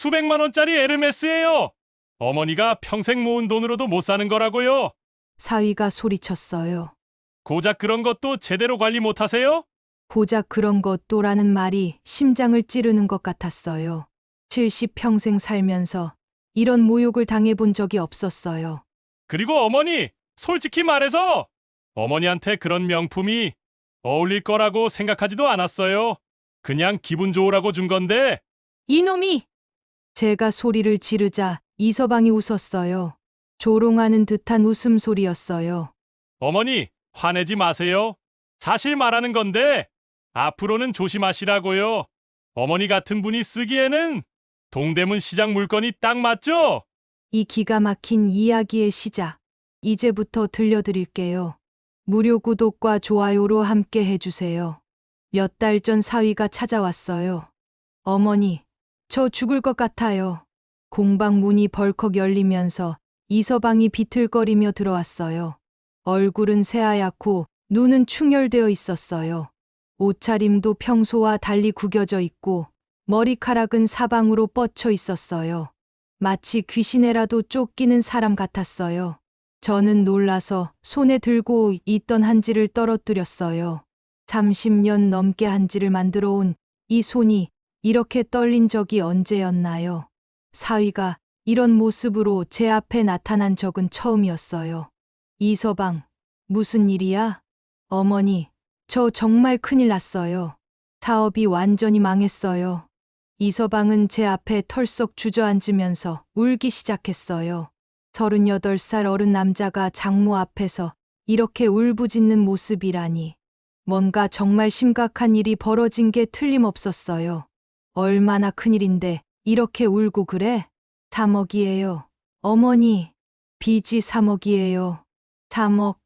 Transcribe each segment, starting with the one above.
수백만 원짜리 에르메스예요. 어머니가 평생 모은 돈으로도 못 사는 거라고요. 사위가 소리쳤어요. 고작 그런 것도 제대로 관리 못 하세요? 고작 그런 것도라는 말이 심장을 찌르는 것 같았어요. 70평생 살면서 이런 모욕을 당해본 적이 없었어요. 그리고 어머니, 솔직히 말해서 어머니한테 그런 명품이 어울릴 거라고 생각하지도 않았어요. 그냥 기분 좋으라고 준 건데. 이놈이! 제가 소리를 지르자 이서방이 웃었어요. 조롱하는 듯한 웃음소리였어요. 어머니, 화내지 마세요. 사실 말하는 건데 앞으로는 조심하시라고요. 어머니 같은 분이 쓰기에는 동대문 시장 물건이 딱 맞죠? 이 기가 막힌 이야기의 시작. 이제부터 들려드릴게요. 무료 구독과 좋아요로 함께 해주세요. 몇 달 전 사위가 찾아왔어요. 어머니, 저 죽을 것 같아요. 공방 문이 벌컥 열리면서 이서방이 비틀거리며 들어왔어요. 얼굴은 새하얗고 눈은 충혈되어 있었어요. 옷차림도 평소와 달리 구겨져 있고 머리카락은 사방으로 뻗쳐 있었어요. 마치 귀신에라도 쫓기는 사람 같았어요. 저는 놀라서 손에 들고 있던 한지를 떨어뜨렸어요. 30년 넘게 한지를 만들어 온 이 손이 이렇게 떨린 적이 언제였나요? 사위가 이런 모습으로 제 앞에 나타난 적은 처음이었어요. 이서방, 무슨 일이야? 어머니, 저 정말 큰일 났어요. 사업이 완전히 망했어요. 이서방은 제 앞에 털썩 주저앉으면서 울기 시작했어요. 38살 어른 남자가 장모 앞에서 이렇게 울부짖는 모습이라니. 뭔가 정말 심각한 일이 벌어진 게 틀림없었어요. 얼마나 큰일인데 이렇게 울고 그래? 3억이에요. 어머니, 빚이 3억이에요. 3억.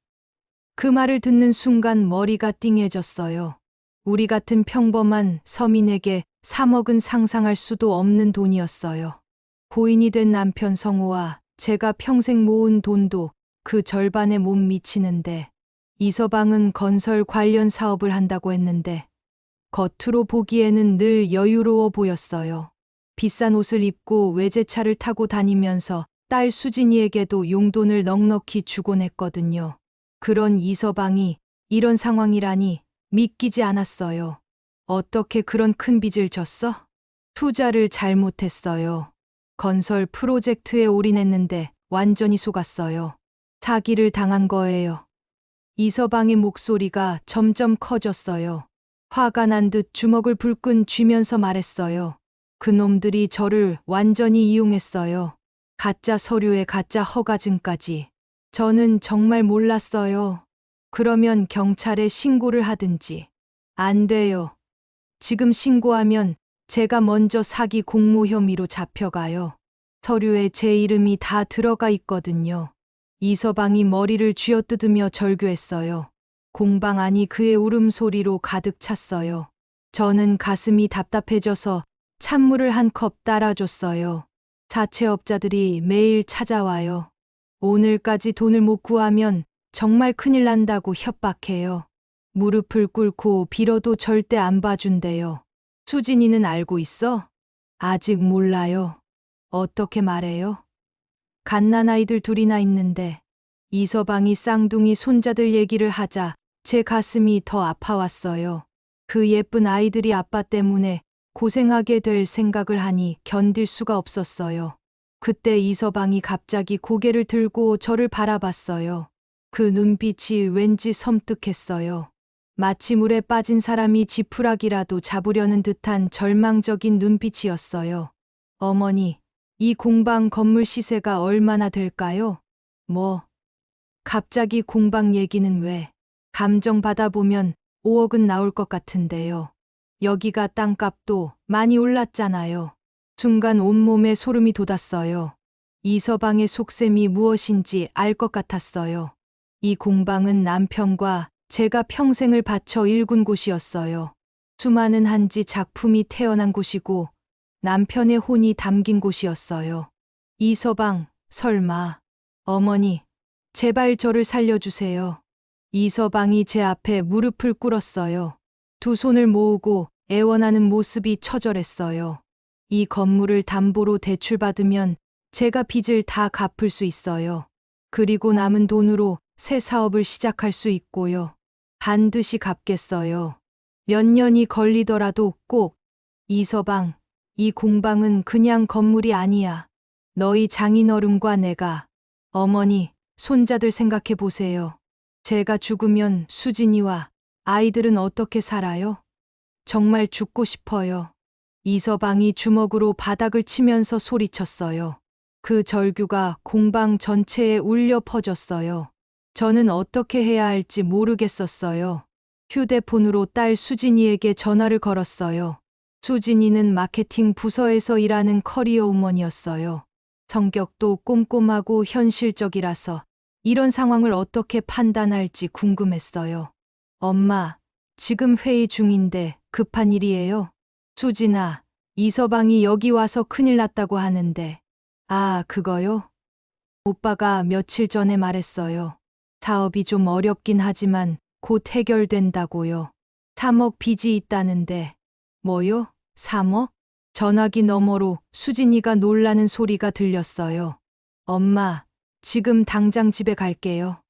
그 말을 듣는 순간 머리가 띵해졌어요. 우리 같은 평범한 서민에게 3억은 상상할 수도 없는 돈이었어요. 고인이 된 남편 성호와 제가 평생 모은 돈도 그 절반에 못 미치는데 이서방은 건설 관련 사업을 한다고 했는데 겉으로 보기에는 늘 여유로워 보였어요. 비싼 옷을 입고 외제차를 타고 다니면서 딸 수진이에게도 용돈을 넉넉히 주곤 했거든요. 그런 이서방이 이런 상황이라니 믿기지 않았어요. 어떻게 그런 큰 빚을 졌어? 투자를 잘못했어요. 건설 프로젝트에 올인했는데 완전히 속았어요. 사기를 당한 거예요. 이서방의 목소리가 점점 커졌어요. 화가 난 듯 주먹을 불끈 쥐면서 말했어요. 그놈들이 저를 완전히 이용했어요. 가짜 서류에 가짜 허가증까지. 저는 정말 몰랐어요. 그러면 경찰에 신고를 하든지. 안 돼요. 지금 신고하면 제가 먼저 사기 공모 혐의로 잡혀가요. 서류에 제 이름이 다 들어가 있거든요. 이서방이 머리를 쥐어뜯으며 절규했어요. 공방 안이 그의 울음소리로 가득 찼어요. 저는 가슴이 답답해져서 찬물을 한 컵 따라줬어요. 사채업자들이 매일 찾아와요. 오늘까지 돈을 못 구하면 정말 큰일 난다고 협박해요. 무릎을 꿇고 빌어도 절대 안 봐준대요. 수진이는 알고 있어? 아직 몰라요. 어떻게 말해요? 갓난아이들 둘이나 있는데 이서방이 쌍둥이 손자들 얘기를 하자 제 가슴이 더 아파왔어요. 그 예쁜 아이들이 아빠 때문에 고생하게 될 생각을 하니 견딜 수가 없었어요. 그때 이서방이 갑자기 고개를 들고 저를 바라봤어요. 그 눈빛이 왠지 섬뜩했어요. 마치 물에 빠진 사람이 지푸라기라도 잡으려는 듯한 절망적인 눈빛이었어요. 어머니, 이 공방 건물 시세가 얼마나 될까요? 뭐, 갑자기 공방 얘기는 왜? 감정 받아보면 5억은 나올 것 같은데요. 여기가 땅값도 많이 올랐잖아요. 순간 온몸에 소름이 돋았어요. 이서방의 속셈이 무엇인지 알 것 같았어요. 이 공방은 남편과 제가 평생을 바쳐 일군 곳이었어요. 수많은 한지 작품이 태어난 곳이고 남편의 혼이 담긴 곳이었어요. 이서방, 설마. 어머니, 제발 저를 살려주세요. 이서방이 제 앞에 무릎을 꿇었어요. 두 손을 모으고 애원하는 모습이 처절했어요. 이 건물을 담보로 대출받으면 제가 빚을 다 갚을 수 있어요. 그리고 남은 돈으로 새 사업을 시작할 수 있고요. 반드시 갚겠어요. 몇 년이 걸리더라도 꼭. 이서방, 이 공방은 그냥 건물이 아니야. 너희 장인어른과 내가. 어머니, 손자들 생각해 보세요. 제가 죽으면 수진이와 아이들은 어떻게 살아요? 정말 죽고 싶어요. 이서방이 주먹으로 바닥을 치면서 소리쳤어요. 그 절규가 공방 전체에 울려 퍼졌어요. 저는 어떻게 해야 할지 모르겠었어요. 휴대폰으로 딸 수진이에게 전화를 걸었어요. 수진이는 마케팅 부서에서 일하는 커리어 우먼이었어요. 성격도 꼼꼼하고 현실적이라서 이런 상황을 어떻게 판단할지 궁금했어요. 엄마, 지금 회의 중인데 급한 일이에요? 수진아, 이서방이 여기 와서 큰일 났다고 하는데. 아, 그거요? 오빠가 며칠 전에 말했어요. 사업이 좀 어렵긴 하지만 곧 해결된다고요. 3억 빚이 있다는데. 뭐요? 3억? 전화기 너머로 수진이가 놀라는 소리가 들렸어요. 엄마, 지금 당장 집에 갈게요.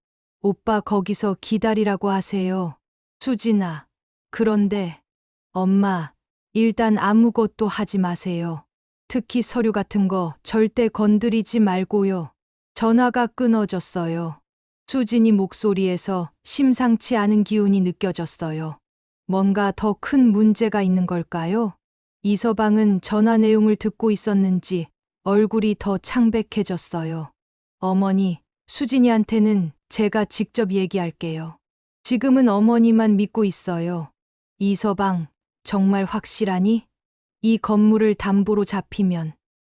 오빠 거기서 기다리라고 하세요. 수진아, 그런데 엄마, 일단 아무것도 하지 마세요. 특히 서류 같은 거 절대 건드리지 말고요. 전화가 끊어졌어요. 수진이 목소리에서 심상치 않은 기운이 느껴졌어요. 뭔가 더 큰 문제가 있는 걸까요? 이서방은 전화 내용을 듣고 있었는지 얼굴이 더 창백해졌어요. 어머니, 수진이한테는 제가 직접 얘기할게요. 지금은 어머니만 믿고 있어요. 이서방, 정말 확실하니? 이 건물을 담보로 잡히면.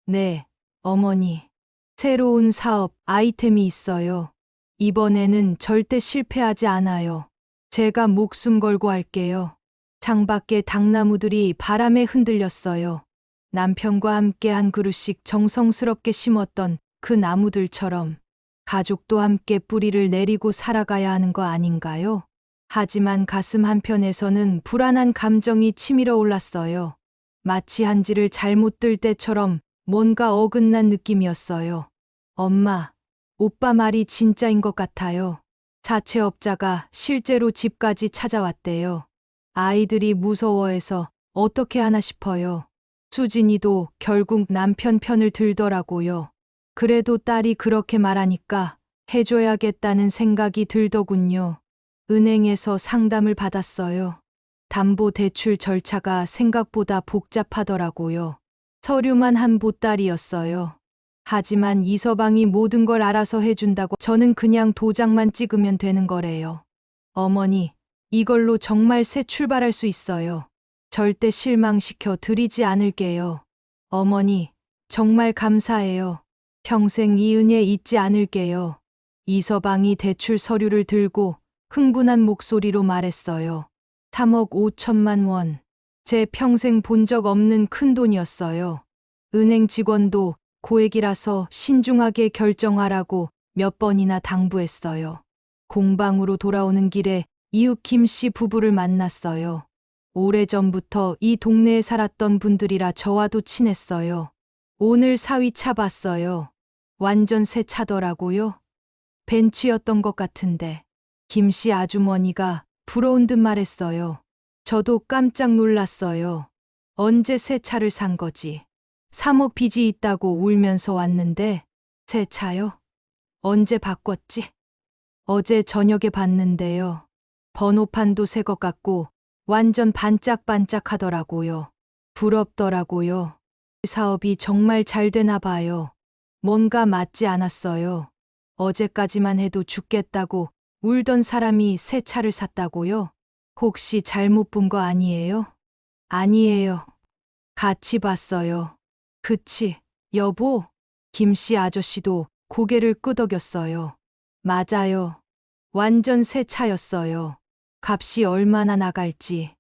네, 어머니. 새로운 사업, 아이템이 있어요. 이번에는 절대 실패하지 않아요. 제가 목숨 걸고 할게요. 창밖에 당나무들이 바람에 흔들렸어요. 남편과 함께 한 그루씩 정성스럽게 심었던 그 나무들처럼 가족도 함께 뿌리를 내리고 살아가야 하는 거 아닌가요? 하지만 가슴 한편에서는 불안한 감정이 치밀어 올랐어요. 마치 한지를 잘못 들 때처럼 뭔가 어긋난 느낌이었어요. 엄마, 오빠 말이 진짜인 것 같아요. 사채업자가 실제로 집까지 찾아왔대요. 아이들이 무서워해서 어떻게 하나 싶어요. 수진이도 결국 남편 편을 들더라고요. 그래도 딸이 그렇게 말하니까 해줘야겠다는 생각이 들더군요. 은행에서 상담을 받았어요. 담보 대출 절차가 생각보다 복잡하더라고요. 서류만 한 보따리였어요. 하지만 이서방이 모든 걸 알아서 해준다고 저는 그냥 도장만 찍으면 되는 거래요. 어머니, 이걸로 정말 새 출발할 수 있어요. 절대 실망시켜 드리지 않을게요. 어머니, 정말 감사해요. 평생 이 은혜 잊지 않을게요. 이서방이 대출 서류를 들고 흥분한 목소리로 말했어요. 3억 5천만 원. 제 평생 본 적 없는 큰 돈이었어요. 은행 직원도 고액이라서 신중하게 결정하라고 몇 번이나 당부했어요. 공방으로 돌아오는 길에 이웃 김 씨 부부를 만났어요. 오래전부터 이 동네에 살았던 분들이라 저와도 친했어요. 오늘 사위차 봤어요. 완전 새 차더라고요. 벤츠였던 것 같은데. 김 씨 아주머니가 부러운 듯 말했어요. 저도 깜짝 놀랐어요. 언제 새 차를 산 거지? 3억 빚이 있다고 울면서 왔는데 새 차요? 언제 바꿨지? 어제 저녁에 봤는데요. 번호판도 새 것 같고 완전 반짝반짝하더라고요. 부럽더라고요. 사업이 정말 잘 되나 봐요. 뭔가 맞지 않았어요. 어제까지만 해도 죽겠다고 울던 사람이 새 차를 샀다고요? 혹시 잘못 본 거 아니에요? 아니에요. 같이 봤어요. 그치, 여보? 김씨 아저씨도 고개를 끄덕였어요. 맞아요. 완전 새 차였어요. 값이 얼마나 나갈지.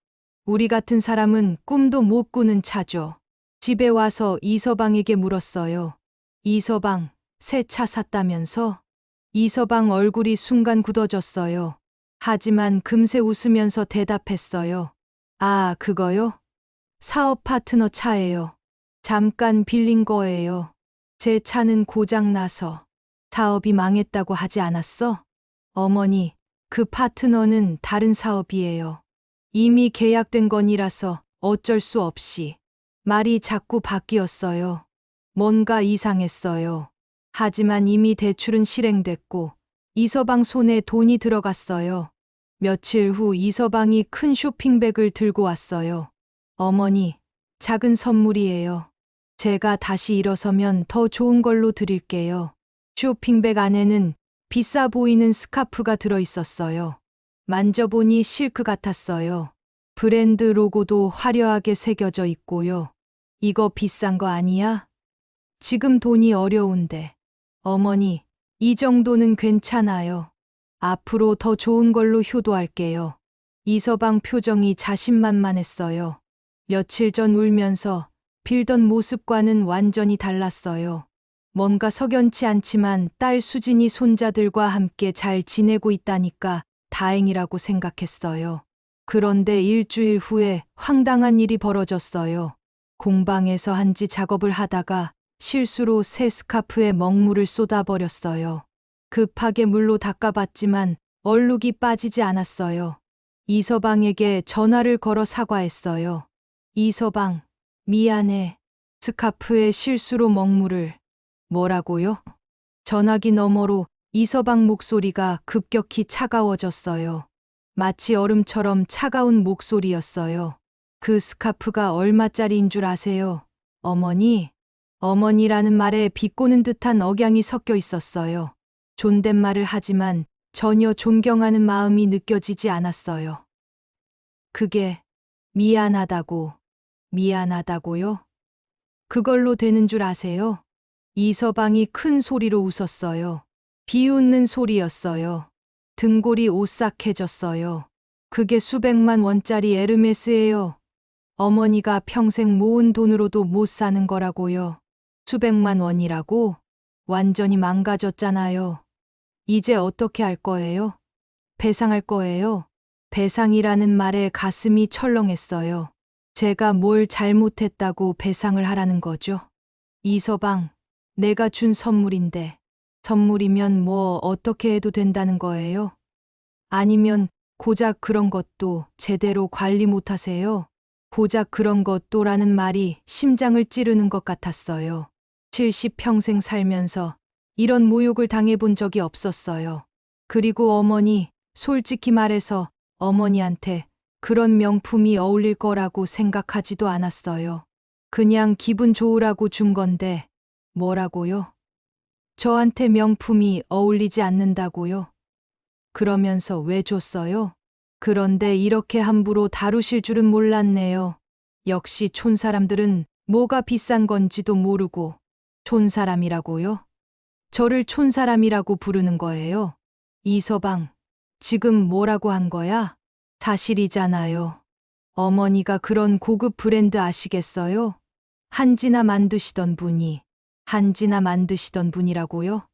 우리 같은 사람은 꿈도 못 꾸는 차죠. 집에 와서 이서방에게 물었어요. 이서방, 새 차 샀다면서? 이서방 얼굴이 순간 굳어졌어요. 하지만 금세 웃으면서 대답했어요. 아, 그거요? 사업 파트너 차예요. 잠깐 빌린 거예요. 제 차는 고장나서 사업이 망했다고 하지 않았어? 어머니, 그 파트너는 다른 사업이에요. 이미 계약된 건이라서 어쩔 수 없이. 말이 자꾸 바뀌었어요. 뭔가 이상했어요. 하지만 이미 대출은 실행됐고 이서방 손에 돈이 들어갔어요. 며칠 후 이서방이 큰 쇼핑백을 들고 왔어요. 어머니, 작은 선물이에요. 제가 다시 일어서면 더 좋은 걸로 드릴게요. 쇼핑백 안에는 비싸 보이는 스카프가 들어 있었어요. 만져보니 실크 같았어요. 브랜드 로고도 화려하게 새겨져 있고요. 이거 비싼 거 아니야? 지금 돈이 어려운데. 어머니, 이 정도는 괜찮아요. 앞으로 더 좋은 걸로 효도할게요. 이서방 표정이 자신만만했어요. 며칠 전 울면서 빌던 모습과는 완전히 달랐어요. 뭔가 석연치 않지만 딸 수진이 손자들과 함께 잘 지내고 있다니까 다행이라고 생각했어요. 그런데 일주일 후에 황당한 일이 벌어졌어요. 공방에서 한지 작업을 하다가 실수로 새 스카프에 먹물을 쏟아버렸어요. 급하게 물로 닦아봤지만 얼룩이 빠지지 않았어요. 이서방에게 전화를 걸어 사과했어요. 이서방, 미안해. 스카프에 실수로 먹물을. 뭐라고요? 전화기 너머로 이서방 목소리가 급격히 차가워졌어요. 마치 얼음처럼 차가운 목소리였어요. 그 스카프가 얼마짜리인 줄 아세요? 어머니? 어머니라는 말에 비꼬는 듯한 억양이 섞여 있었어요. 존댓말을 하지만 전혀 존경하는 마음이 느껴지지 않았어요. 그게 미안하다고요? 그걸로 되는 줄 아세요? 이서방이 큰 소리로 웃었어요. 비웃는 소리였어요. 등골이 오싹해졌어요. 그게 수백만 원짜리 에르메스예요. 어머니가 평생 모은 돈으로도 못 사는 거라고요. 수백만 원이라고? 완전히 망가졌잖아요. 이제 어떻게 할 거예요? 배상할 거예요? 배상이라는 말에 가슴이 철렁했어요. 제가 뭘 잘못했다고 배상을 하라는 거죠? 이서방, 내가 준 선물인데, 선물이면 뭐 어떻게 해도 된다는 거예요? 아니면 고작 그런 것도 제대로 관리 못 하세요? 고작 그런 것도라는 말이 심장을 찌르는 것 같았어요. 70평생 살면서 이런 모욕을 당해본 적이 없었어요. 그리고 어머니, 솔직히 말해서 어머니한테 그런 명품이 어울릴 거라고 생각하지도 않았어요. 그냥 기분 좋으라고 준 건데, 뭐라고요? 저한테 명품이 어울리지 않는다고요? 그러면서 왜 줬어요? 그런데 이렇게 함부로 다루실 줄은 몰랐네요. 역시 촌사람들은 뭐가 비싼 건지도 모르고, 촌사람이라고요? 저를 촌사람이라고 부르는 거예요? 이서방, 지금 뭐라고 한 거야? 사실이잖아요. 어머니가 그런 고급 브랜드 아시겠어요? 한지나 만드시던 분이라고요?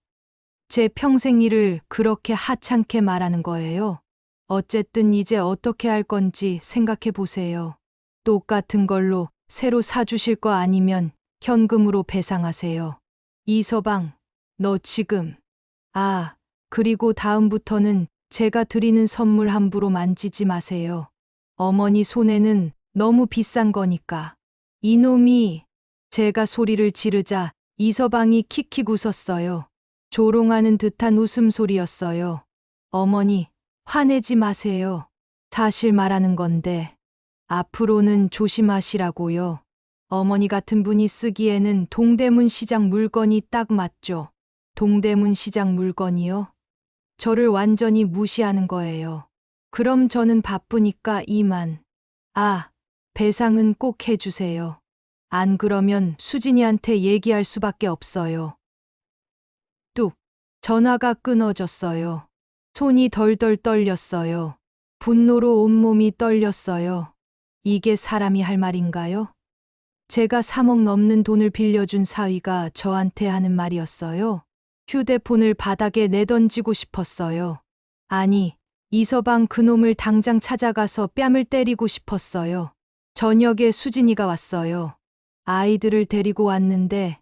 제 평생 일을 그렇게 하찮게 말하는 거예요. 어쨌든 이제 어떻게 할 건지 생각해 보세요. 똑같은 걸로 새로 사주실 거 아니면 현금으로 배상하세요. 이서방, 너 지금. 그리고 다음부터는 제가 드리는 선물 함부로 만지지 마세요. 어머니 손에는 너무 비싼 거니까. 이놈이. 제가 소리를 지르자 이서방이 킥킥 웃었어요. 조롱하는 듯한 웃음소리였어요. 어머니, 화내지 마세요. 사실 말하는 건데, 앞으로는 조심하시라고요. 어머니 같은 분이 쓰기에는 동대문 시장 물건이 딱 맞죠. 동대문 시장 물건이요? 저를 완전히 무시하는 거예요. 그럼 저는 바쁘니까 이만. 배상은 꼭 해주세요. 안 그러면 수진이한테 얘기할 수밖에 없어요. 뚝. 전화가 끊어졌어요. 손이 덜덜 떨렸어요. 분노로 온몸이 떨렸어요. 이게 사람이 할 말인가요? 제가 3억 넘는 돈을 빌려준 사위가 저한테 하는 말이었어요. 휴대폰을 바닥에 내던지고 싶었어요. 아니, 이서방 그놈을 당장 찾아가서 뺨을 때리고 싶었어요. 저녁에 수진이가 왔어요. 아이들을 데리고 왔는데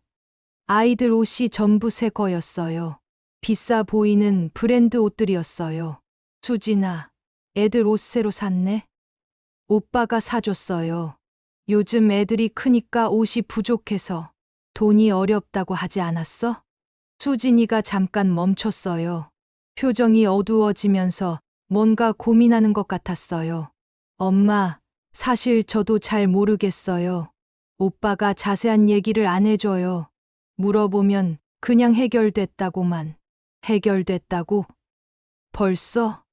아이들 옷이 전부 새 거였어요. 비싸 보이는 브랜드 옷들이었어요. 수진아, 애들 옷 새로 샀네? 오빠가 사줬어요. 요즘 애들이 크니까 옷이 부족해서 돈이 어렵다고 하지 않았어? 수진이가 잠깐 멈췄어요. 표정이 어두워지면서 뭔가 고민하는 것 같았어요. 엄마, 사실 저도 잘 모르겠어요. 오빠가 자세한 얘기를 안 해줘요. 물어보면 그냥 해결됐다고만. 해결됐다고? 벌써?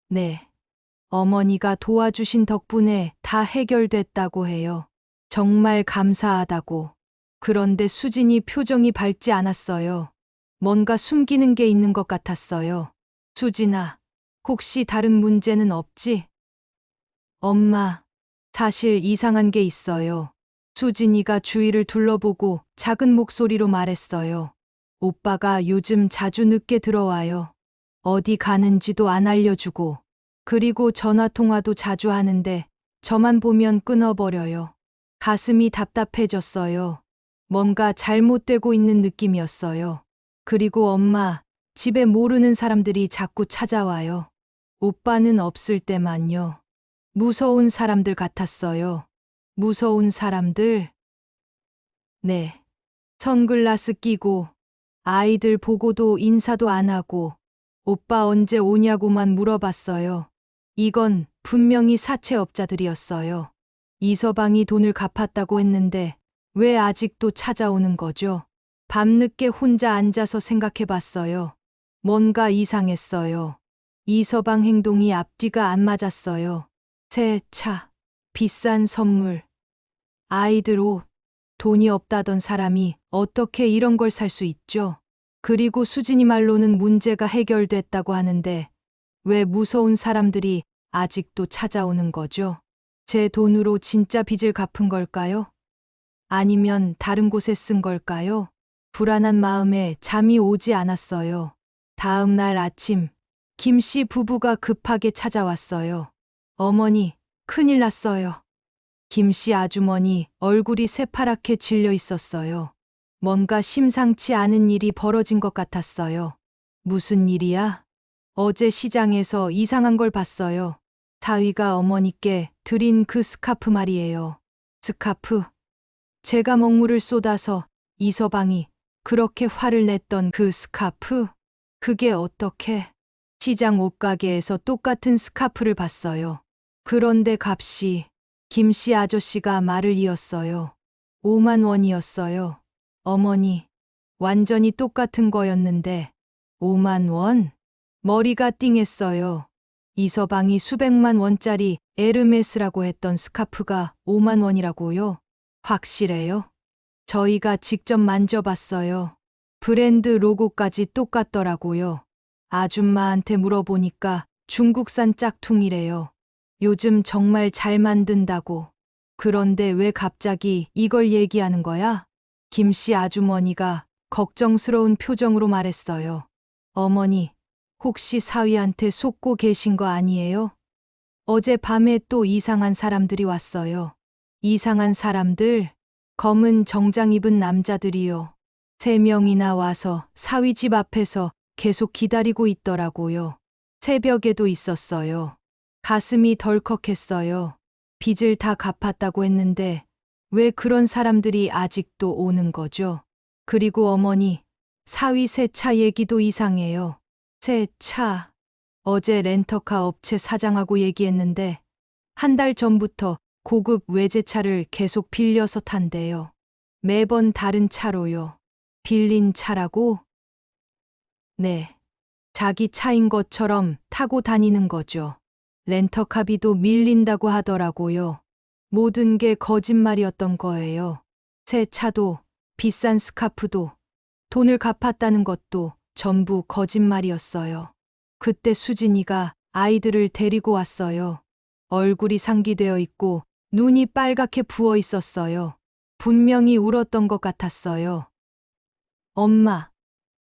네. 어머니가 도와주신 덕분에 다 해결됐다고 해요. 정말 감사하다고. 그런데 수진이 표정이 밝지 않았어요. 뭔가 숨기는 게 있는 것 같았어요. 수진아, 혹시 다른 문제는 없지? 엄마, 사실 이상한 게 있어요. 수진이가 주위를 둘러보고 작은 목소리로 말했어요. 오빠가 요즘 자주 늦게 들어와요. 어디 가는지도 안 알려주고, 그리고 전화통화도 자주 하는데 저만 보면 끊어버려요. 가슴이 답답해졌어요. 뭔가 잘못되고 있는 느낌이었어요. 그리고 엄마, 집에 모르는 사람들이 자꾸 찾아와요. 오빠는 없을 때만요. 무서운 사람들 같았어요. 무서운 사람들? 네. 선글라스 끼고, 아이들 보고도 인사도 안 하고, 오빠 언제 오냐고만 물어봤어요. 이건 분명히 사채업자들이었어요. 이서방이 돈을 갚았다고 했는데, 왜 아직도 찾아오는 거죠? 밤늦게 혼자 앉아서 생각해 봤어요. 뭔가 이상했어요. 이서방 행동이 앞뒤가 안 맞았어요. 새 차, 비싼 선물, 아이들 옷, 돈이 없다던 사람이 어떻게 이런 걸 살 수 있죠? 그리고 수진이 말로는 문제가 해결됐다고 하는데 왜 무서운 사람들이 아직도 찾아오는 거죠? 제 돈으로 진짜 빚을 갚은 걸까요? 아니면 다른 곳에 쓴 걸까요? 불안한 마음에 잠이 오지 않았어요. 다음 날 아침, 김 씨 부부가 급하게 찾아왔어요. 어머니, 큰일 났어요. 김 씨 아주머니 얼굴이 새파랗게 질려 있었어요. 뭔가 심상치 않은 일이 벌어진 것 같았어요. 무슨 일이야? 어제 시장에서 이상한 걸 봤어요. 사위가 어머니께 드린 그 스카프 말이에요. 스카프? 제가 먹물을 쏟아서 이서방이 그렇게 화를 냈던 그 스카프? 그게 어떻게? 시장 옷가게에서 똑같은 스카프를 봤어요. 그런데 값이 김씨 아저씨가 말을 이었어요. 5만 원이었어요. 어머니, 완전히 똑같은 거였는데 5만 원? 머리가 띵했어요. 이서방이 수백만 원짜리 에르메스라고 했던 스카프가 5만 원이라고요? 확실해요? 저희가 직접 만져봤어요. 브랜드 로고까지 똑같더라고요. 아줌마한테 물어보니까 중국산 짝퉁이래요. 요즘 정말 잘 만든다고. 그런데 왜 갑자기 이걸 얘기하는 거야? 김씨 아주머니가 걱정스러운 표정으로 말했어요. 어머니, 혹시 사위한테 속고 계신 거 아니에요? 어젯밤에 또 이상한 사람들이 왔어요. 이상한 사람들? 검은 정장 입은 남자들이요. 3명이나 와서 사위 집 앞에서 계속 기다리고 있더라고요. 새벽에도 있었어요. 가슴이 덜컥했어요. 빚을 다 갚았다고 했는데 왜 그런 사람들이 아직도 오는 거죠? 그리고 어머니, 사위 새 차 얘기도 이상해요. 새 차. 어제 렌터카 업체 사장하고 얘기했는데 1달 전부터 고급 외제차를 계속 빌려서 탄대요. 매번 다른 차로요. 빌린 차라고? 네. 자기 차인 것처럼 타고 다니는 거죠. 렌터카비도 밀린다고 하더라고요. 모든 게 거짓말이었던 거예요. 새 차도, 비싼 스카프도, 돈을 갚았다는 것도 전부 거짓말이었어요. 그때 수진이가 아이들을 데리고 왔어요. 얼굴이 상기되어 있고 눈이 빨갛게 부어 있었어요. 분명히 울었던 것 같았어요. 엄마.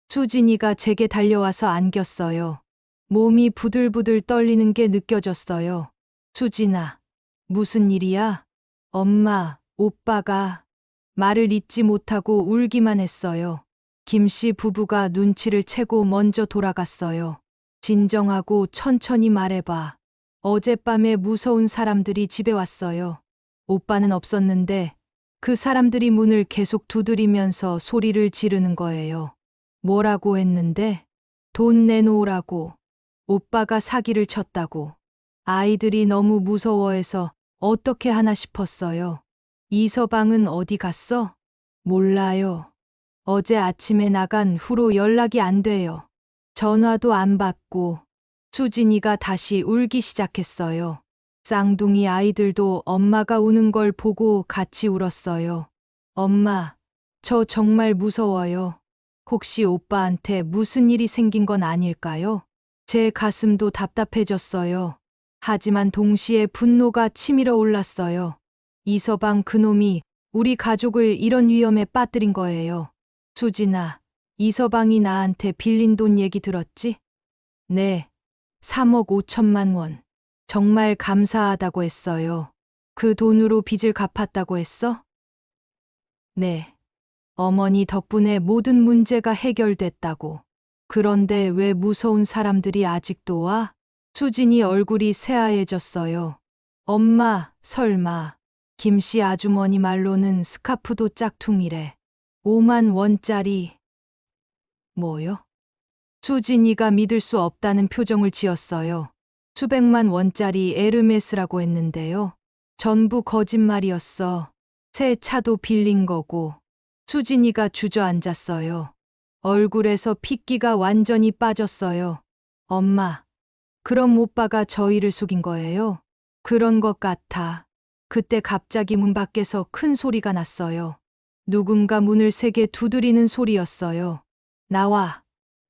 수진이가 제게 달려와서 안겼어요. 몸이 부들부들 떨리는 게 느껴졌어요. 수진아, 무슨 일이야? 엄마, 오빠가 말을 잇지 못하고 울기만 했어요. 김 씨 부부가 눈치를 채고 먼저 돌아갔어요. 진정하고 천천히 말해봐. 어젯밤에 무서운 사람들이 집에 왔어요. 오빠는 없었는데 그 사람들이 문을 계속 두드리면서 소리를 지르는 거예요. 뭐라고 했는데? 돈 내놓으라고. 오빠가 사기를 쳤다고. 아이들이 너무 무서워해서 어떻게 하나 싶었어요. 이서방은 어디 갔어? 몰라요. 어제 아침에 나간 후로 연락이 안 돼요. 전화도 안 받고 수진이가 다시 울기 시작했어요. 쌍둥이 아이들도 엄마가 우는 걸 보고 같이 울었어요. 엄마, 저 정말 무서워요. 혹시 오빠한테 무슨 일이 생긴 건 아닐까요? 제 가슴도 답답해졌어요. 하지만 동시에 분노가 치밀어 올랐어요. 이서방 그놈이 우리 가족을 이런 위험에 빠뜨린 거예요. 수진아, 이서방이 나한테 빌린 돈 얘기 들었지? 네, 3억 5천만 원. 정말 감사하다고 했어요. 그 돈으로 빚을 갚았다고 했어? 네. 어머니 덕분에 모든 문제가 해결됐다고. 그런데 왜 무서운 사람들이 아직도 와? 수진이 얼굴이 새하얘졌어요. 엄마, 설마. 김씨 아주머니 말로는 스카프도 짝퉁이래. 5만 원짜리. 뭐요? 수진이가 믿을 수 없다는 표정을 지었어요. 수백만 원짜리 에르메스라고 했는데요. 전부 거짓말이었어. 새 차도 빌린 거고. 수진이가 주저앉았어요. 얼굴에서 핏기가 완전히 빠졌어요. 엄마, 그럼 오빠가 저희를 속인 거예요? 그런 것 같아. 그때 갑자기 문 밖에서 큰 소리가 났어요. 누군가 문을 세게 두드리는 소리였어요. 나와.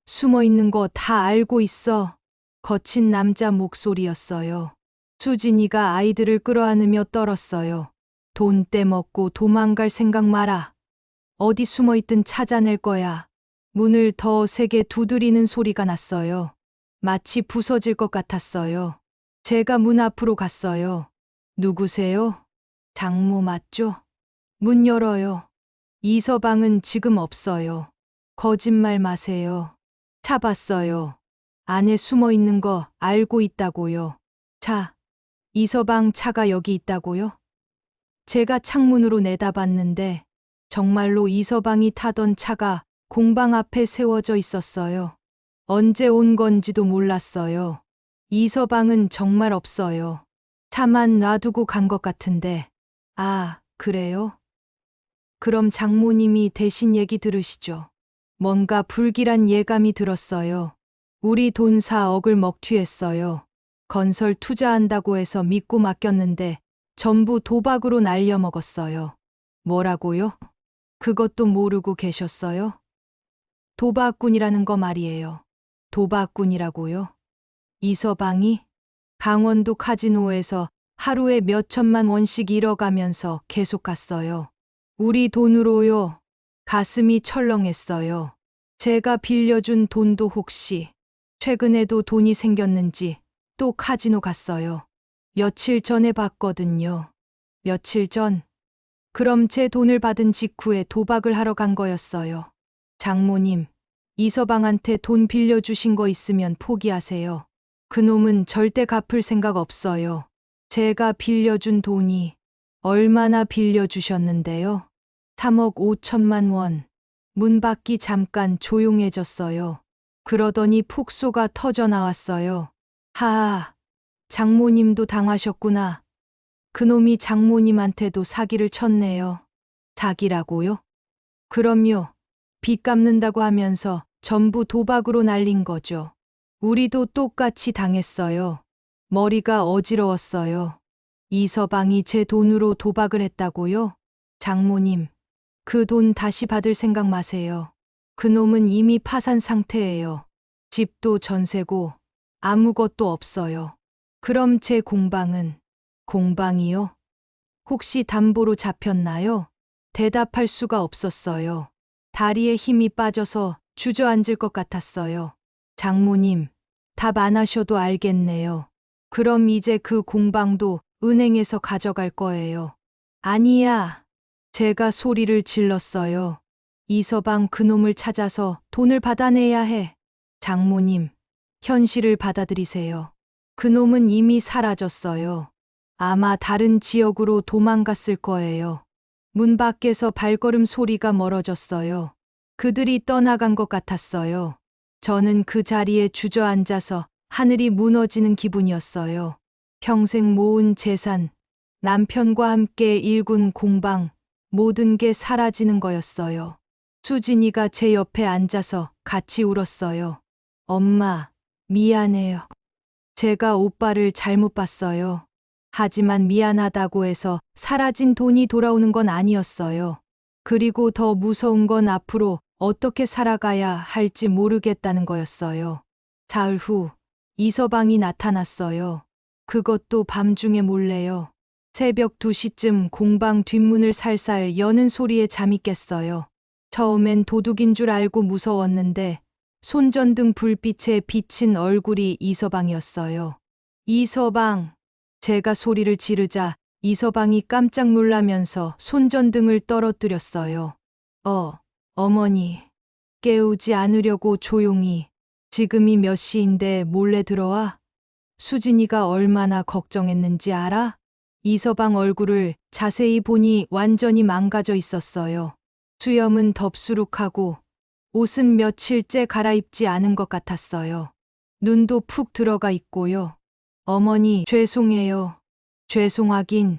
숨어 있는 거 다 알고 있어. 거친 남자 목소리였어요. 수진이가 아이들을 끌어안으며 떨었어요. 돈 떼먹고 도망갈 생각 마라. 어디 숨어 있든 찾아낼 거야. 문을 더 세게 두드리는 소리가 났어요. 마치 부서질 것 같았어요. 제가 문 앞으로 갔어요. 누구세요? 장모 맞죠? 문 열어요. 이서방은 지금 없어요. 거짓말 마세요. 차 봤어요. 안에 숨어 있는 거 알고 있다고요. 차, 이서방 차가 여기 있다고요? 제가 창문으로 내다봤는데 정말로 이서방이 타던 차가 공방 앞에 세워져 있었어요. 언제 온 건지도 몰랐어요. 이서방은 정말 없어요. 차만 놔두고 간 것 같은데. 아, 그래요? 그럼 장모님이 대신 얘기 들으시죠. 뭔가 불길한 예감이 들었어요. 우리 돈 4억을 먹튀했어요. 건설 투자한다고 해서 믿고 맡겼는데 전부 도박으로 날려먹었어요. 뭐라고요? 그것도 모르고 계셨어요? 도박꾼이라는 거 말이에요. 도박꾼이라고요? 이서방이? 강원도 카지노에서 하루에 몇 천만 원씩 잃어가면서 계속 갔어요. 우리 돈으로요. 가슴이 철렁했어요. 제가 빌려준 돈도 혹시 최근에도 돈이 생겼는지 또 카지노 갔어요. 며칠 전에 봤거든요. 며칠 전. 그럼 제 돈을 받은 직후에 도박을 하러 간 거였어요. 장모님, 이서방한테 돈 빌려주신 거 있으면 포기하세요. 그놈은 절대 갚을 생각 없어요. 제가 빌려준 돈이 얼마나 빌려주셨는데요? 3억 5천만 원. 문 밖이 잠깐 조용해졌어요. 그러더니 폭소가 터져 나왔어요. 하하, 장모님도 당하셨구나. 그놈이 장모님한테도 사기를 쳤네요. 사기라고요? 그럼요. 빚 갚는다고 하면서 전부 도박으로 날린 거죠. 우리도 똑같이 당했어요. 머리가 어지러웠어요. 이서방이 제 돈으로 도박을 했다고요? 장모님, 그 돈 다시 받을 생각 마세요. 그놈은 이미 파산 상태예요. 집도 전세고 아무것도 없어요. 그럼 제 공방은? 공방이요? 혹시 담보로 잡혔나요? 대답할 수가 없었어요. 다리에 힘이 빠져서 주저앉을 것 같았어요. 장모님, 답 안 하셔도 알겠네요. 그럼 이제 그 공방도 은행에서 가져갈 거예요. 아니야. 제가 소리를 질렀어요. 이서방 그놈을 찾아서 돈을 받아내야 해. 장모님, 현실을 받아들이세요. 그놈은 이미 사라졌어요. 아마 다른 지역으로 도망갔을 거예요. 문 밖에서 발걸음 소리가 멀어졌어요. 그들이 떠나간 것 같았어요. 저는 그 자리에 주저앉아서 하늘이 무너지는 기분이었어요. 평생 모은 재산, 남편과 함께 일군 공방, 모든 게 사라지는 거였어요. 수진이가 제 옆에 앉아서 같이 울었어요. 엄마, 미안해요. 제가 오빠를 잘못 봤어요. 하지만 미안하다고 해서 사라진 돈이 돌아오는 건 아니었어요. 그리고 더 무서운 건 앞으로 어떻게 살아가야 할지 모르겠다는 거였어요. 사흘 후 이서방이 나타났어요. 그것도 밤중에 몰래요. 새벽 2시쯤 공방 뒷문을 살살 여는 소리에 잠이 깼어요. 처음엔 도둑인 줄 알고 무서웠는데 손전등 불빛에 비친 얼굴이 이서방이었어요. 이서방. 제가 소리를 지르자 이서방이 깜짝 놀라면서 손전등을 떨어뜨렸어요. 어머니. 깨우지 않으려고 조용히. 지금이 몇 시인데 몰래 들어와? 수진이가 얼마나 걱정했는지 알아? 이서방 얼굴을 자세히 보니 완전히 망가져 있었어요. 수염은 덥수룩하고 옷은 며칠째 갈아입지 않은 것 같았어요. 눈도 푹 들어가 있고요. 어머니, 죄송해요. 죄송하긴.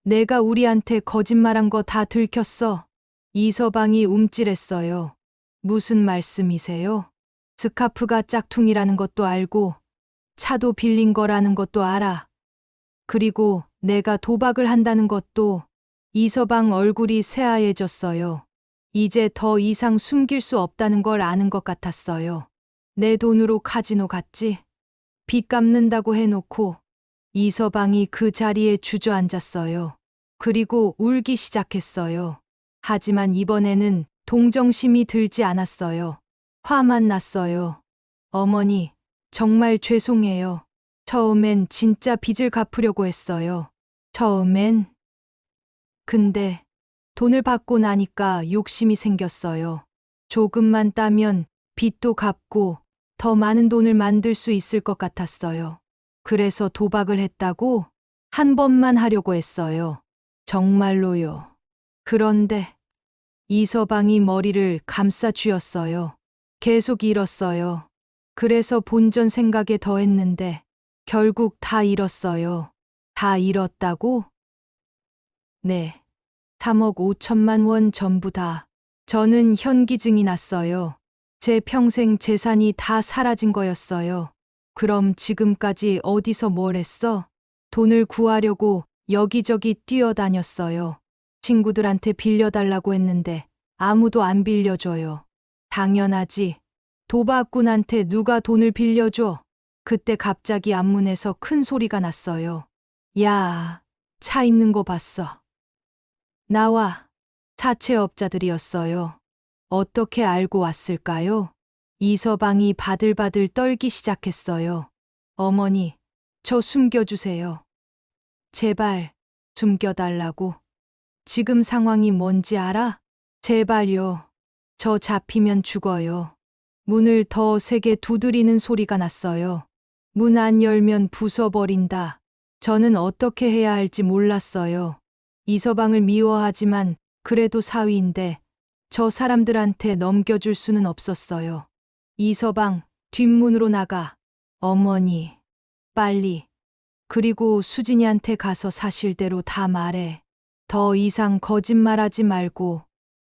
내가 우리한테 거짓말한 거 다 들켰어. 이서방이 움찔했어요. 무슨 말씀이세요? 스카프가 짝퉁이라는 것도 알고, 차도 빌린 거라는 것도 알아. 그리고 내가 도박을 한다는 것도. 이서방 얼굴이 새하얘졌어요. 이제 더 이상 숨길 수 없다는 걸 아는 것 같았어요. 내 돈으로 카지노 갔지? 빚 갚는다고 해놓고 이서방이 그 자리에 주저앉았어요. 그리고 울기 시작했어요. 하지만 이번에는 동정심이 들지 않았어요. 화만 났어요. 어머니, 정말 죄송해요. 처음엔 진짜 빚을 갚으려고 했어요. 처음엔. 근데 돈을 받고 나니까 욕심이 생겼어요. 조금만 따면 빚도 갚고 더 많은 돈을 만들 수 있을 것 같았어요. 그래서 도박을 했다고? 한 번만 하려고 했어요. 정말로요. 그런데 이서방이 머리를 감싸 쥐었어요. 계속 잃었어요. 그래서 본전 생각에 더 했는데 결국 다 잃었어요. 다 잃었다고? 네. 3억 5천만 원 전부 다. 저는 현기증이 났어요. 제 평생 재산이 다 사라진 거였어요. 그럼 지금까지 어디서 뭘 했어? 돈을 구하려고 여기저기 뛰어다녔어요. 친구들한테 빌려달라고 했는데 아무도 안 빌려줘요. 당연하지. 도박꾼한테 누가 돈을 빌려줘? 그때 갑자기 앞문에서 큰 소리가 났어요. 야, 차 있는 거 봤어. 나와. 사채업자들이었어요. 어떻게 알고 왔을까요? 이서방이 바들바들 떨기 시작했어요. 어머니, 저 숨겨주세요. 제발, 숨겨달라고. 지금 상황이 뭔지 알아? 제발요. 저 잡히면 죽어요. 문을 더 세게 두드리는 소리가 났어요. 문 안 열면 부숴버린다. 저는 어떻게 해야 할지 몰랐어요. 이서방을 미워하지만 그래도 사위인데 저 사람들한테 넘겨줄 수는 없었어요. 이서방, 뒷문으로 나가. 어머니, 빨리. 그리고 수진이한테 가서 사실대로 다 말해. 더 이상 거짓말하지 말고.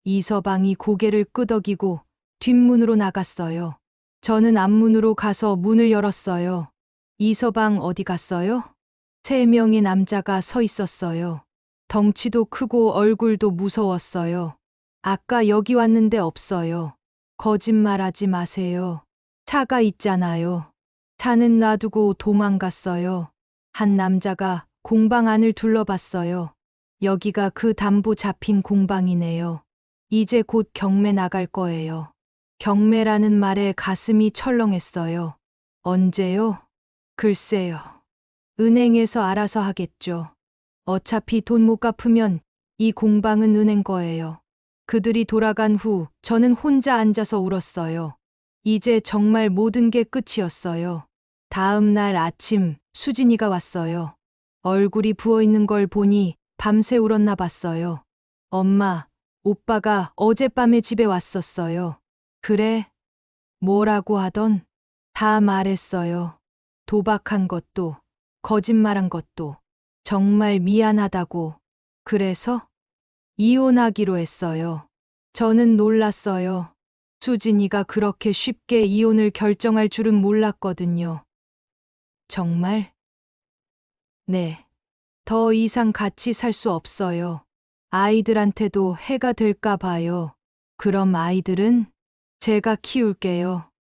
이서방이 고개를 끄덕이고 뒷문으로 나갔어요. 저는 앞문으로 가서 문을 열었어요. 이서방 어디 갔어요? 3명의 남자가 서 있었어요. 덩치도 크고 얼굴도 무서웠어요. 아까 여기 왔는데 없어요. 거짓말하지 마세요. 차가 있잖아요. 차는 놔두고 도망갔어요. 한 남자가 공방 안을 둘러봤어요. 여기가 그 담보 잡힌 공방이네요. 이제 곧 경매 나갈 거예요. 경매라는 말에 가슴이 철렁했어요. 언제요? 글쎄요. 은행에서 알아서 하겠죠. 어차피 돈 못 갚으면 이 공방은 은행 거예요. 그들이 돌아간 후 저는 혼자 앉아서 울었어요. 이제 정말 모든 게 끝이었어요. 다음 날 아침 수진이가 왔어요. 얼굴이 부어 있는 걸 보니 밤새 울었나 봤어요. 엄마, 오빠가 어젯밤에 집에 왔었어요. 그래? 뭐라고 하던? 다 말했어요. 도박한 것도, 거짓말한 것도, 정말 미안하다고. 그래서 이혼하기로 했어요. 저는 놀랐어요. 수진이가 그렇게 쉽게 이혼을 결정할 줄은 몰랐거든요. 정말? 네. 더 이상 같이 살 수 없어요. 아이들한테도 해가 될까 봐요. 그럼 아이들은 제가 키울게요.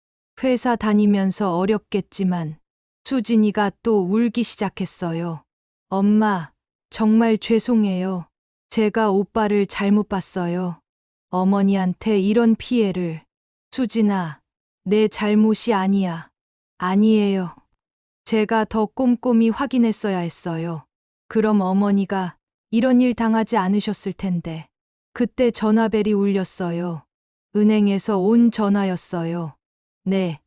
회사 다니면서 어렵겠지만 수진이가 또 울기 시작했어요. 엄마, 정말 죄송해요. 제가 오빠를 잘못 봤어요. 어머니한테 이런 피해를. 수진아, 내 잘못이 아니야. 아니에요. 제가 더 꼼꼼히 확인했어야 했어요. 그럼 어머니가 이런 일 당하지 않으셨을 텐데. 그때 전화벨이 울렸어요. 은행에서 온 전화였어요. 네,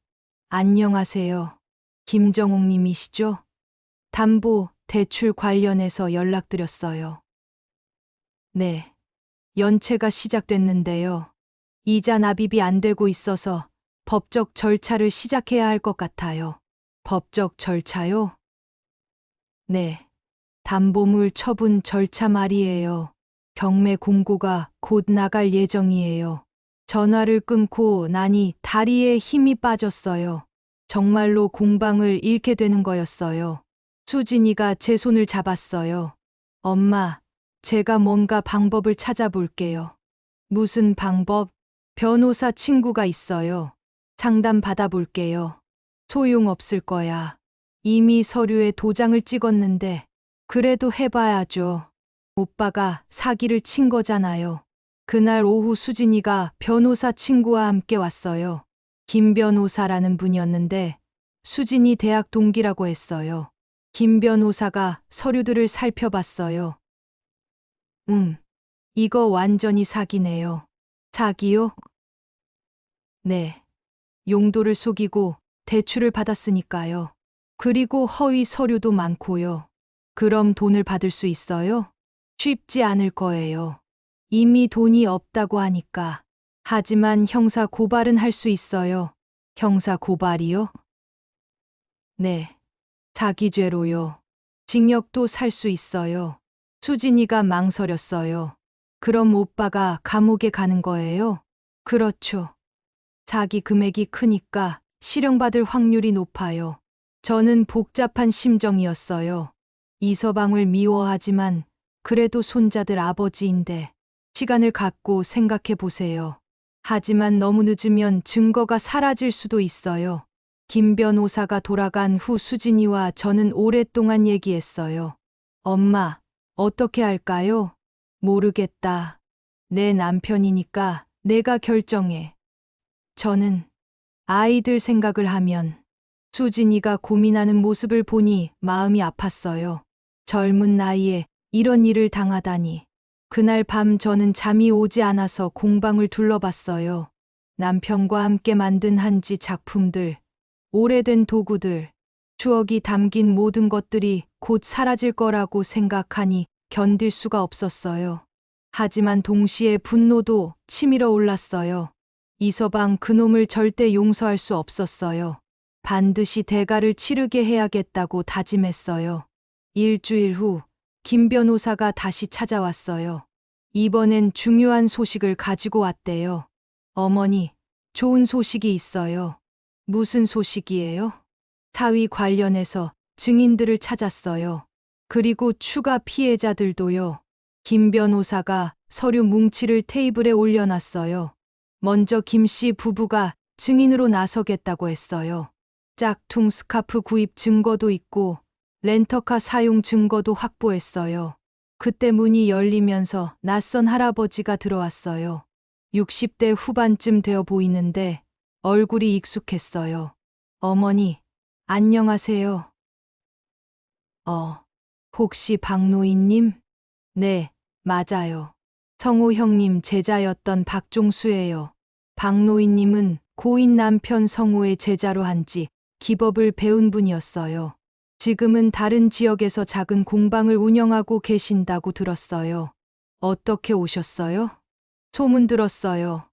안녕하세요. 김정옥 님이시죠? 담보, 대출 관련해서 연락드렸어요. 네, 연체가 시작됐는데요. 이자 납입이 안 되고 있어서 법적 절차를 시작해야 할 것 같아요. 법적 절차요? 네. 담보물 처분 절차 말이에요. 경매 공고가 곧 나갈 예정이에요. 전화를 끊고 나니 다리에 힘이 빠졌어요. 정말로 공방을 잃게 되는 거였어요. 수진이가 제 손을 잡았어요. 엄마, 제가 뭔가 방법을 찾아볼게요. 무슨 방법? 변호사 친구가 있어요. 상담 받아볼게요. 소용없을 거야. 이미 서류에 도장을 찍었는데, 그래도 해봐야죠. 오빠가 사기를 친 거잖아요. 그날 오후 수진이가 변호사 친구와 함께 왔어요. 김 변호사라는 분이었는데, 수진이 대학 동기라고 했어요. 김 변호사가 서류들을 살펴봤어요. 이거 완전히 사기네요. 사기요? 네. 용도를 속이고 대출을 받았으니까요. 그리고 허위 서류도 많고요. 그럼 돈을 받을 수 있어요? 쉽지 않을 거예요. 이미 돈이 없다고 하니까. 하지만 형사 고발은 할 수 있어요. 형사 고발이요? 네. 사기죄로요. 징역도 살 수 있어요. 수진이가 망설였어요. 그럼 오빠가 감옥에 가는 거예요? 그렇죠. 사기 금액이 크니까 실형받을 확률이 높아요. 저는 복잡한 심정이었어요. 이서방을 미워하지만 그래도 손자들 아버지인데 시간을 갖고 생각해 보세요. 하지만 너무 늦으면 증거가 사라질 수도 있어요. 김 변호사가 돌아간 후 수진이와 저는 오랫동안 얘기했어요. 엄마, 어떻게 할까요? 모르겠다. 내 남편이니까 내가 결정해. 저는 아이들 생각을 하면 수진이가 고민하는 모습을 보니 마음이 아팠어요. 젊은 나이에 이런 일을 당하다니. 그날 밤 저는 잠이 오지 않아서 공방을 둘러봤어요. 남편과 함께 만든 한지 작품들, 오래된 도구들, 추억이 담긴 모든 것들이 곧 사라질 거라고 생각하니 견딜 수가 없었어요. 하지만 동시에 분노도 치밀어 올랐어요. 이서방 그놈을 절대 용서할 수 없었어요. 반드시 대가를 치르게 해야겠다고 다짐했어요. 일주일 후 김 변호사가 다시 찾아왔어요. 이번엔 중요한 소식을 가지고 왔대요. 어머니, 좋은 소식이 있어요. 무슨 소식이에요? 사위 관련해서 증인들을 찾았어요. 그리고 추가 피해자들도요. 김 변호사가 서류 뭉치를 테이블에 올려놨어요. 먼저 김 씨 부부가 증인으로 나서겠다고 했어요. 짝퉁 스카프 구입 증거도 있고 렌터카 사용 증거도 확보했어요. 그때 문이 열리면서 낯선 할아버지가 들어왔어요. 60대 후반쯤 되어 보이는데 얼굴이 익숙했어요. 어머니, 안녕하세요. 혹시 박노인님? 네, 맞아요. 성우 형님 제자였던 박종수예요. 박노인님은 고인 남편 성우의 제자로 한 지 기법을 배운 분이었어요. 지금은 다른 지역에서 작은 공방을 운영하고 계신다고 들었어요. 어떻게 오셨어요? 소문 들었어요.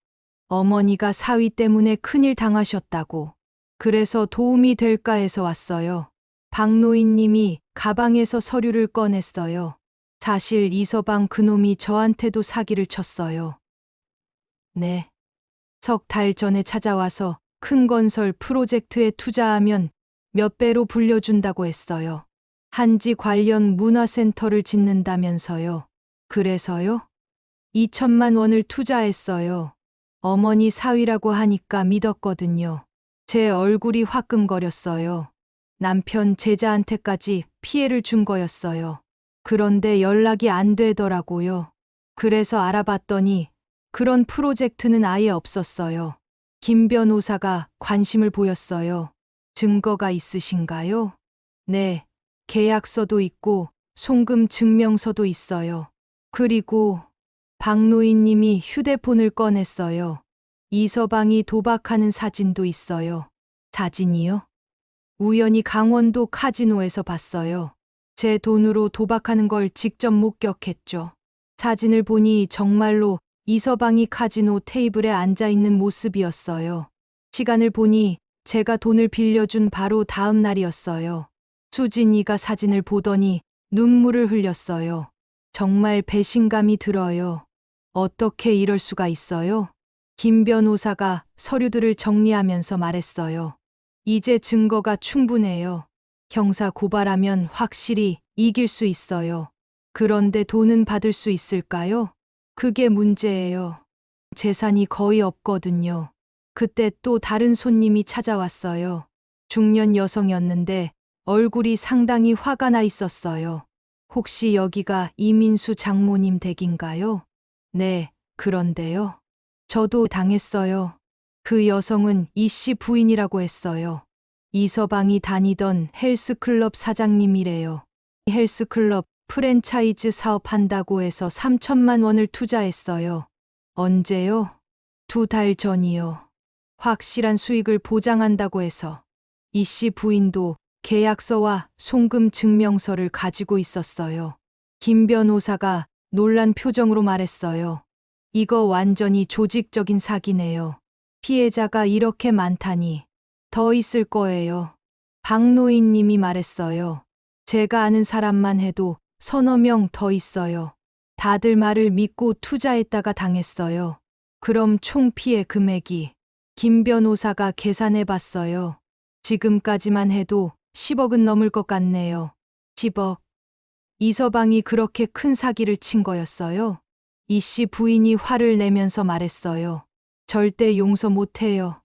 어머니가 사위 때문에 큰일 당하셨다고. 그래서 도움이 될까 해서 왔어요. 박노인님이 가방에서 서류를 꺼냈어요. 사실 이서방 그놈이 저한테도 사기를 쳤어요. 네. 석 달 전에 찾아와서 큰 건설 프로젝트에 투자하면 몇 배로 불려준다고 했어요. 한지 관련 문화센터를 짓는다면서요. 그래서요? 2천만 원을 투자했어요. 어머니 사위라고 하니까 믿었거든요. 제 얼굴이 화끈거렸어요. 남편 제자한테까지 피해를 준 거였어요. 그런데 연락이 안 되더라고요. 그래서 알아봤더니 그런 프로젝트는 아예 없었어요. 김 변호사가 관심을 보였어요. 증거가 있으신가요? 네, 계약서도 있고 송금 증명서도 있어요. 그리고 박노인님이 휴대폰을 꺼냈어요. 이서방이 도박하는 사진도 있어요. 사진이요? 우연히 강원도 카지노에서 봤어요. 제 돈으로 도박하는 걸 직접 목격했죠. 사진을 보니 정말로 이서방이 카지노 테이블에 앉아 있는 모습이었어요. 시간을 보니 제가 돈을 빌려준 바로 다음 날이었어요. 수진이가 사진을 보더니 눈물을 흘렸어요. 정말 배신감이 들어요. 어떻게 이럴 수가 있어요? 김 변호사가 서류들을 정리하면서 말했어요. 이제 증거가 충분해요. 형사 고발하면 확실히 이길 수 있어요. 그런데 돈은 받을 수 있을까요? 그게 문제예요. 재산이 거의 없거든요. 그때 또 다른 손님이 찾아왔어요. 중년 여성이었는데 얼굴이 상당히 화가 나 있었어요. 혹시 여기가 이민수 장모님 댁인가요? 네, 그런데요. 저도 당했어요. 그 여성은 이 씨 부인이라고 했어요. 이서방이 다니던 헬스클럽 사장님이래요. 헬스클럽 프랜차이즈 사업한다고 해서 3천만 원을 투자했어요. 언제요? 2달 전이요. 확실한 수익을 보장한다고 해서. 이 씨 부인도 계약서와 송금 증명서를 가지고 있었어요. 김 변호사가 놀란 표정으로 말했어요. 이거 완전히 조직적인 사기네요. 피해자가 이렇게 많다니. 더 있을 거예요. 박노인 님이 말했어요. 제가 아는 사람만 해도 서너 명 더 있어요. 다들 말을 믿고 투자했다가 당했어요. 그럼 총 피해 금액이 김 변호사가 계산해 봤어요. 지금까지만 해도 10억은 넘을 것 같네요. 10억. 이서방이 그렇게 큰 사기를 친 거였어요. 이 씨 부인이 화를 내면서 말했어요. 절대 용서 못해요.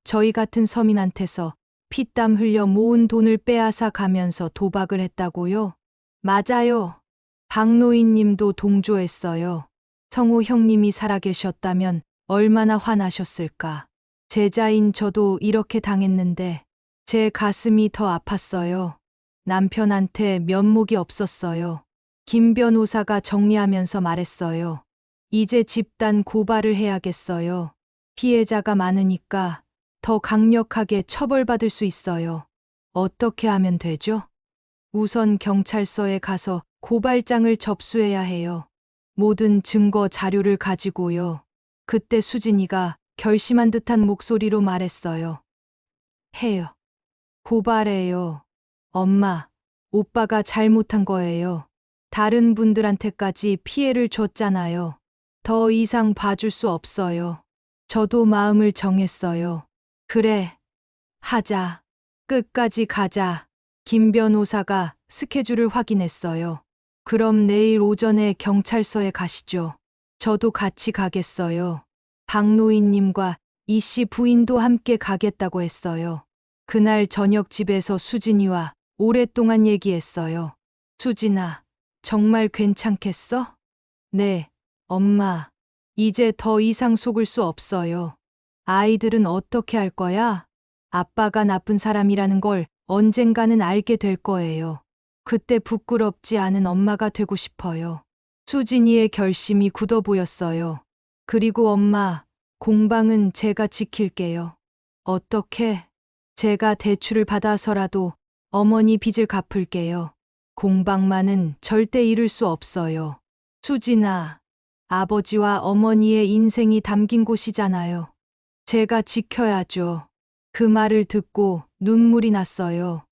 저희 같은 서민한테서 피땀 흘려 모은 돈을 빼앗아 가면서 도박을 했다고요? 맞아요. 박노인 님도 동조했어요. 성우 형님이 살아계셨다면 얼마나 화나셨을까. 제자인 저도 이렇게 당했는데 제 가슴이 더 아팠어요. 남편한테 면목이 없었어요. 김 변호사가 정리하면서 말했어요. 이제 집단 고발을 해야겠어요. 피해자가 많으니까 더 강력하게 처벌받을 수 있어요. 어떻게 하면 되죠? 우선 경찰서에 가서 고발장을 접수해야 해요. 모든 증거 자료를 가지고요. 그때 수진이가 결심한 듯한 목소리로 말했어요. 해요. 고발해요. 엄마, 오빠가 잘못한 거예요. 다른 분들한테까지 피해를 줬잖아요. 더 이상 봐줄 수 없어요. 저도 마음을 정했어요. 그래, 하자. 끝까지 가자. 김 변호사가 스케줄을 확인했어요. 그럼 내일 오전에 경찰서에 가시죠. 저도 같이 가겠어요. 박노인님과 이 씨 부인도 함께 가겠다고 했어요. 그날 저녁 집에서 수진이와 오랫동안 얘기했어요. 수진아, 정말 괜찮겠어? 네, 엄마. 이제 더 이상 속을 수 없어요. 아이들은 어떻게 할 거야? 아빠가 나쁜 사람이라는 걸 언젠가는 알게 될 거예요. 그때 부끄럽지 않은 엄마가 되고 싶어요. 수진이의 결심이 굳어 보였어요. 그리고 엄마, 공방은 제가 지킬게요. 어떻게? 제가 대출을 받아서라도 어머니 빚을 갚을게요. 공방만은 절대 잃을 수 없어요. 수진아, 아버지와 어머니의 인생이 담긴 곳이잖아요. 제가 지켜야죠. 그 말을 듣고 눈물이 났어요.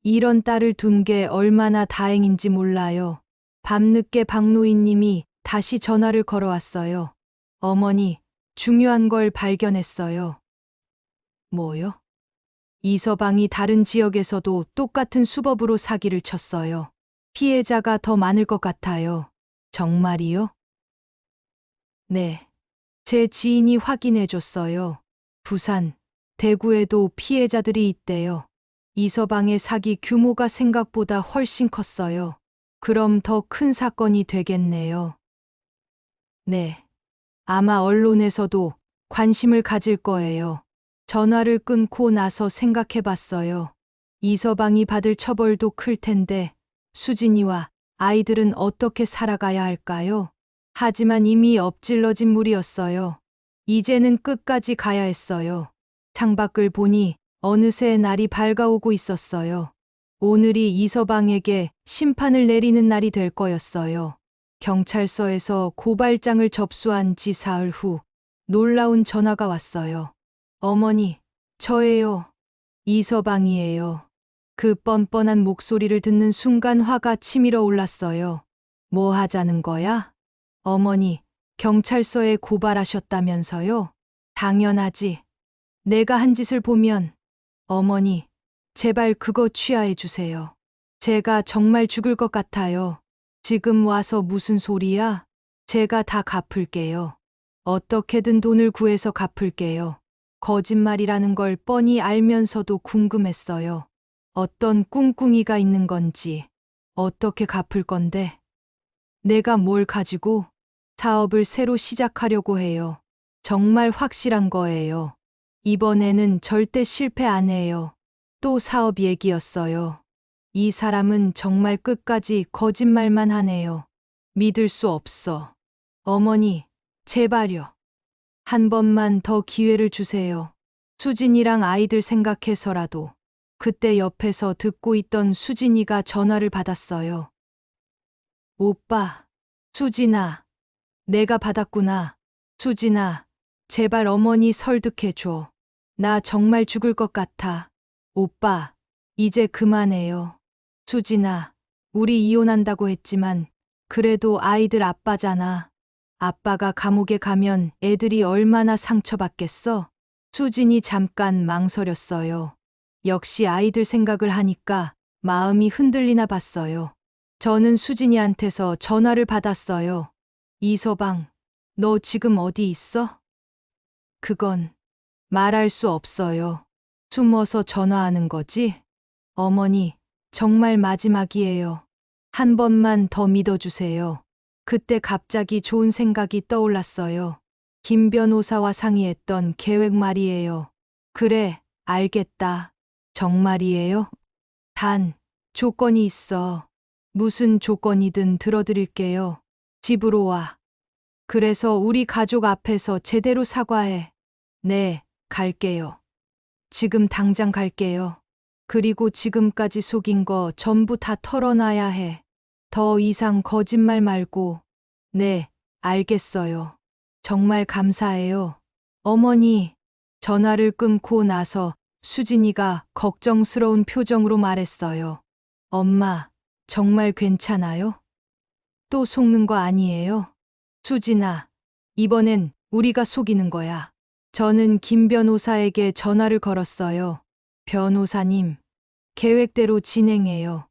이런 딸을 둔 게 얼마나 다행인지 몰라요. 밤늦게 박노인님이 다시 전화를 걸어왔어요. 어머니, 중요한 걸 발견했어요. 뭐요? 이서방이 다른 지역에서도 똑같은 수법으로 사기를 쳤어요. 피해자가 더 많을 것 같아요. 정말이요? 네. 제 지인이 확인해 줬어요. 부산, 대구에도 피해자들이 있대요. 이서방의 사기 규모가 생각보다 훨씬 컸어요. 그럼 더 큰 사건이 되겠네요. 네. 아마 언론에서도 관심을 가질 거예요. 전화를 끊고 나서 생각해 봤어요. 이서방이 받을 처벌도 클 텐데 수진이와 아이들은 어떻게 살아가야 할까요? 하지만 이미 엎질러진 물이었어요. 이제는 끝까지 가야 했어요. 창밖을 보니 어느새 날이 밝아오고 있었어요. 오늘이 이서방에게 심판을 내리는 날이 될 거였어요. 경찰서에서 고발장을 접수한 지 사흘 후 놀라운 전화가 왔어요. 어머니, 저예요. 이서방이에요. 그 뻔뻔한 목소리를 듣는 순간 화가 치밀어 올랐어요. 뭐 하자는 거야? 어머니, 경찰서에 고발하셨다면서요? 당연하지. 내가 한 짓을 보면, 어머니, 제발 그거 취하해 주세요. 제가 정말 죽을 것 같아요. 지금 와서 무슨 소리야? 제가 다 갚을게요. 어떻게든 돈을 구해서 갚을게요. 거짓말이라는 걸 뻔히 알면서도 궁금했어요. 어떤 꿍꿍이가 있는 건지, 어떻게 갚을 건데. 내가 뭘 가지고 사업을 새로 시작하려고 해요. 정말 확실한 거예요. 이번에는 절대 실패 안 해요. 또 사업 얘기였어요. 이 사람은 정말 끝까지 거짓말만 하네요. 믿을 수 없어. 어머니, 제발요. 한 번만 더 기회를 주세요. 수진이랑 아이들 생각해서라도. 그때 옆에서 듣고 있던 수진이가 전화를 받았어요. 오빠, 수진아, 내가 받았구나. 수진아, 제발 어머니 설득해줘. 나 정말 죽을 것 같아. 오빠, 이제 그만해요. 수진아, 우리 이혼한다고 했지만, 그래도 아이들 아빠잖아. 아빠가 감옥에 가면 애들이 얼마나 상처받겠어? 수진이 잠깐 망설였어요. 역시 아이들 생각을 하니까 마음이 흔들리나 봤어요. 저는 수진이한테서 전화를 받았어요. 이서방, 너 지금 어디 있어? 그건 말할 수 없어요. 숨어서 전화하는 거지? 어머니, 정말 마지막이에요. 한 번만 더 믿어주세요. 그때 갑자기 좋은 생각이 떠올랐어요. 김 변호사와 상의했던 계획 말이에요. 그래, 알겠다. 정말이에요? 단, 조건이 있어. 무슨 조건이든 들어드릴게요. 집으로 와. 그래서 우리 가족 앞에서 제대로 사과해. 네, 갈게요. 지금 당장 갈게요. 그리고 지금까지 속인 거 전부 다 털어놔야 해. 더 이상 거짓말 말고. 네, 알겠어요. 정말 감사해요. 어머니, 전화를 끊고 나서 수진이가 걱정스러운 표정으로 말했어요. 엄마, 정말 괜찮아요? 또 속는 거 아니에요? 수진아, 이번엔 우리가 속이는 거야. 저는 김 변호사에게 전화를 걸었어요. 변호사님, 계획대로 진행해요.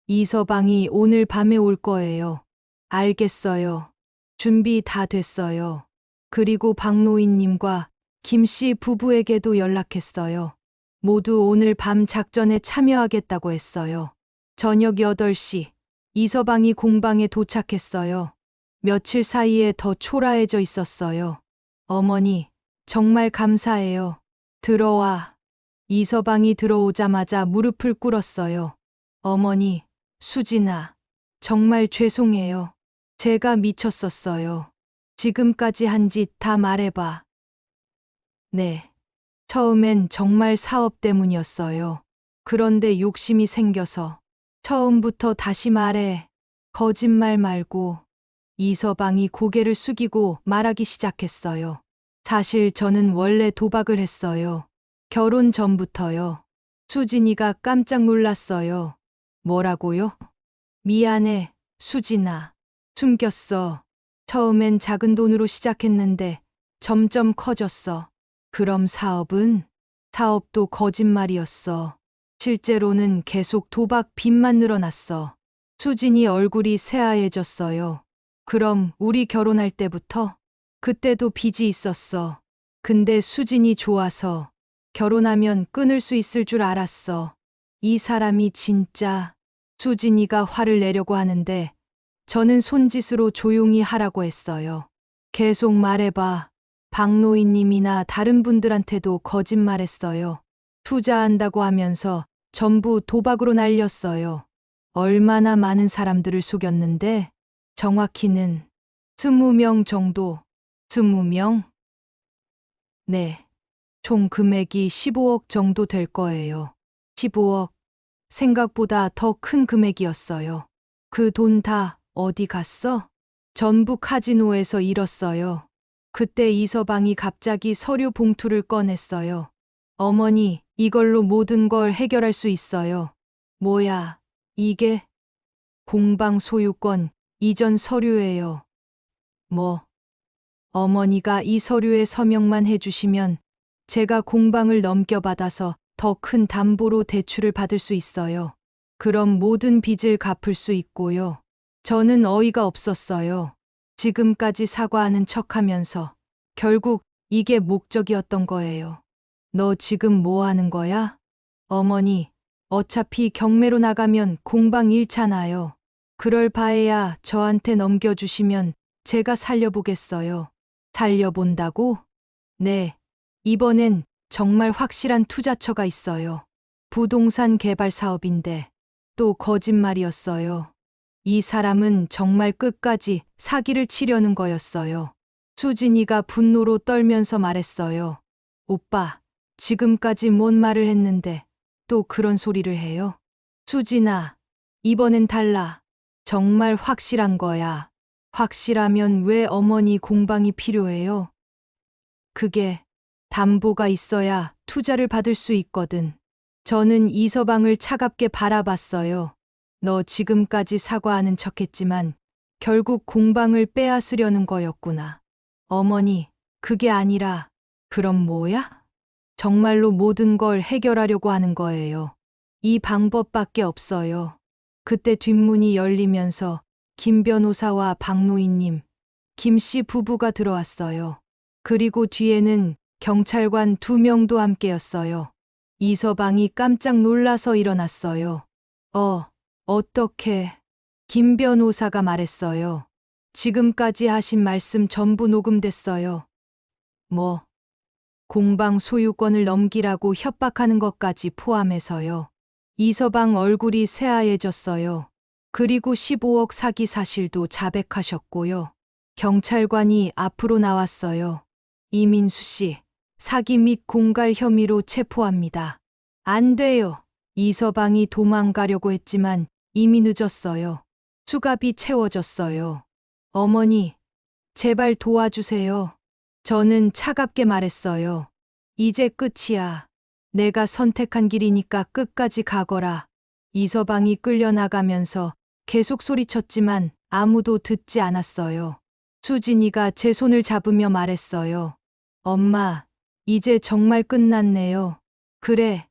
이서방이 오늘 밤에 올 거예요. 알겠어요. 준비 다 됐어요. 그리고 박노인님과 김 씨 부부에게도 연락했어요. 모두 오늘 밤 작전에 참여하겠다고 했어요. 저녁 8시, 이서방이 공방에 도착했어요. 며칠 사이에 더 초라해져 있었어요. 어머니, 정말 감사해요. 들어와. 이서방이 들어오자마자 무릎을 꿇었어요. 어머니, 수진아, 정말 죄송해요. 제가 미쳤었어요. 지금까지 한 짓 다 말해봐. 네. 처음엔 정말 사업 때문이었어요. 그런데 욕심이 생겨서. 처음부터 다시 말해. 거짓말 말고. 이서방이 고개를 숙이고 말하기 시작했어요. 사실 저는 원래 도박을 했어요. 결혼 전부터요. 수진이가 깜짝 놀랐어요. 뭐라고요? 미안해, 수진아. 숨겼어. 처음엔 작은 돈으로 시작했는데 점점 커졌어. 그럼 사업은? 사업도 거짓말이었어. 실제로는 계속 도박 빚만 늘어났어. 수진이 얼굴이 새하얘졌어요. 그럼 우리 결혼할 때부터? 그때도 빚이 있었어. 근데 수진이 좋아서 결혼하면 끊을 수 있을 줄 알았어. 이 사람이 진짜. 수진이가 화를 내려고 하는데 저는 손짓으로 조용히 하라고 했어요. 계속 말해봐. 박노인님이나 다른 분들한테도 거짓말했어요. 투자한다고 하면서 전부 도박으로 날렸어요. 얼마나 많은 사람들을 속였는데 정확히는 20명 정도. 20명? 네. 총 금액이 15억 정도 될 거예요. 15억. 생각보다 더 큰 금액이었어요. 그 돈 다 어디 갔어? 전부 카지노에서 잃었어요. 그때 이서방이 갑자기 서류 봉투를 꺼냈어요. 어머니, 이걸로 모든 걸 해결할 수 있어요. 뭐야, 이게? 공방 소유권 이전 서류예요. 뭐? 어머니가 이 서류에 서명만 해주시면 제가 공방을 넘겨받아서 더 큰 담보로 대출을 받을 수 있어요. 그럼 모든 빚을 갚을 수 있고요. 저는 어이가 없었어요. 지금까지 사과하는 척하면서 결국 이게 목적이었던 거예요. 너 지금 뭐 하는 거야? 어머니, 어차피 경매로 나가면 공방 잃잖아요. 그럴 바에야 저한테 넘겨주시면 제가 살려보겠어요. 살려본다고? 네. 이번엔 정말 확실한 투자처가 있어요. 부동산 개발 사업인데 또 거짓말이었어요. 이 사람은 정말 끝까지 사기를 치려는 거였어요. 수진이가 분노로 떨면서 말했어요. 오빠, 지금까지 뭔 말을 했는데 또 그런 소리를 해요? 수진아, 이번엔 달라. 정말 확실한 거야. 확실하면 왜 어머니 공방이 필요해요? 그게 담보가 있어야 투자를 받을 수 있거든. 저는 이서방을 차갑게 바라봤어요. 너 지금까지 사과하는 척했지만 결국 공방을 빼앗으려는 거였구나. 어머니, 그게 아니라 그럼 뭐야? 정말로 모든 걸 해결하려고 하는 거예요. 이 방법밖에 없어요. 그때 뒷문이 열리면서 김 변호사와 박노인님, 김 씨 부부가 들어왔어요. 그리고 뒤에는 경찰관 2명도 함께였어요. 이서방이 깜짝 놀라서 일어났어요. 어떻게? 김 변호사가 말했어요. 지금까지 하신 말씀 전부 녹음됐어요. 뭐? 공방 소유권을 넘기라고 협박하는 것까지 포함해서요. 이서방 얼굴이 새하얘졌어요. 그리고 15억 사기 사실도 자백하셨고요. 경찰관이 앞으로 나왔어요. 이민수 씨, 사기 및 공갈 혐의로 체포합니다. 안 돼요. 이서방이 도망가려고 했지만 이미 늦었어요. 수갑이 채워졌어요. 어머니, 제발 도와주세요. 저는 차갑게 말했어요. 이제 끝이야. 내가 선택한 길이니까 끝까지 가거라. 이서방이 끌려나가면서 계속 소리쳤지만 아무도 듣지 않았어요. 수진이가 제 손을 잡으며 말했어요. 엄마, 이제 정말 끝났네요. 그래,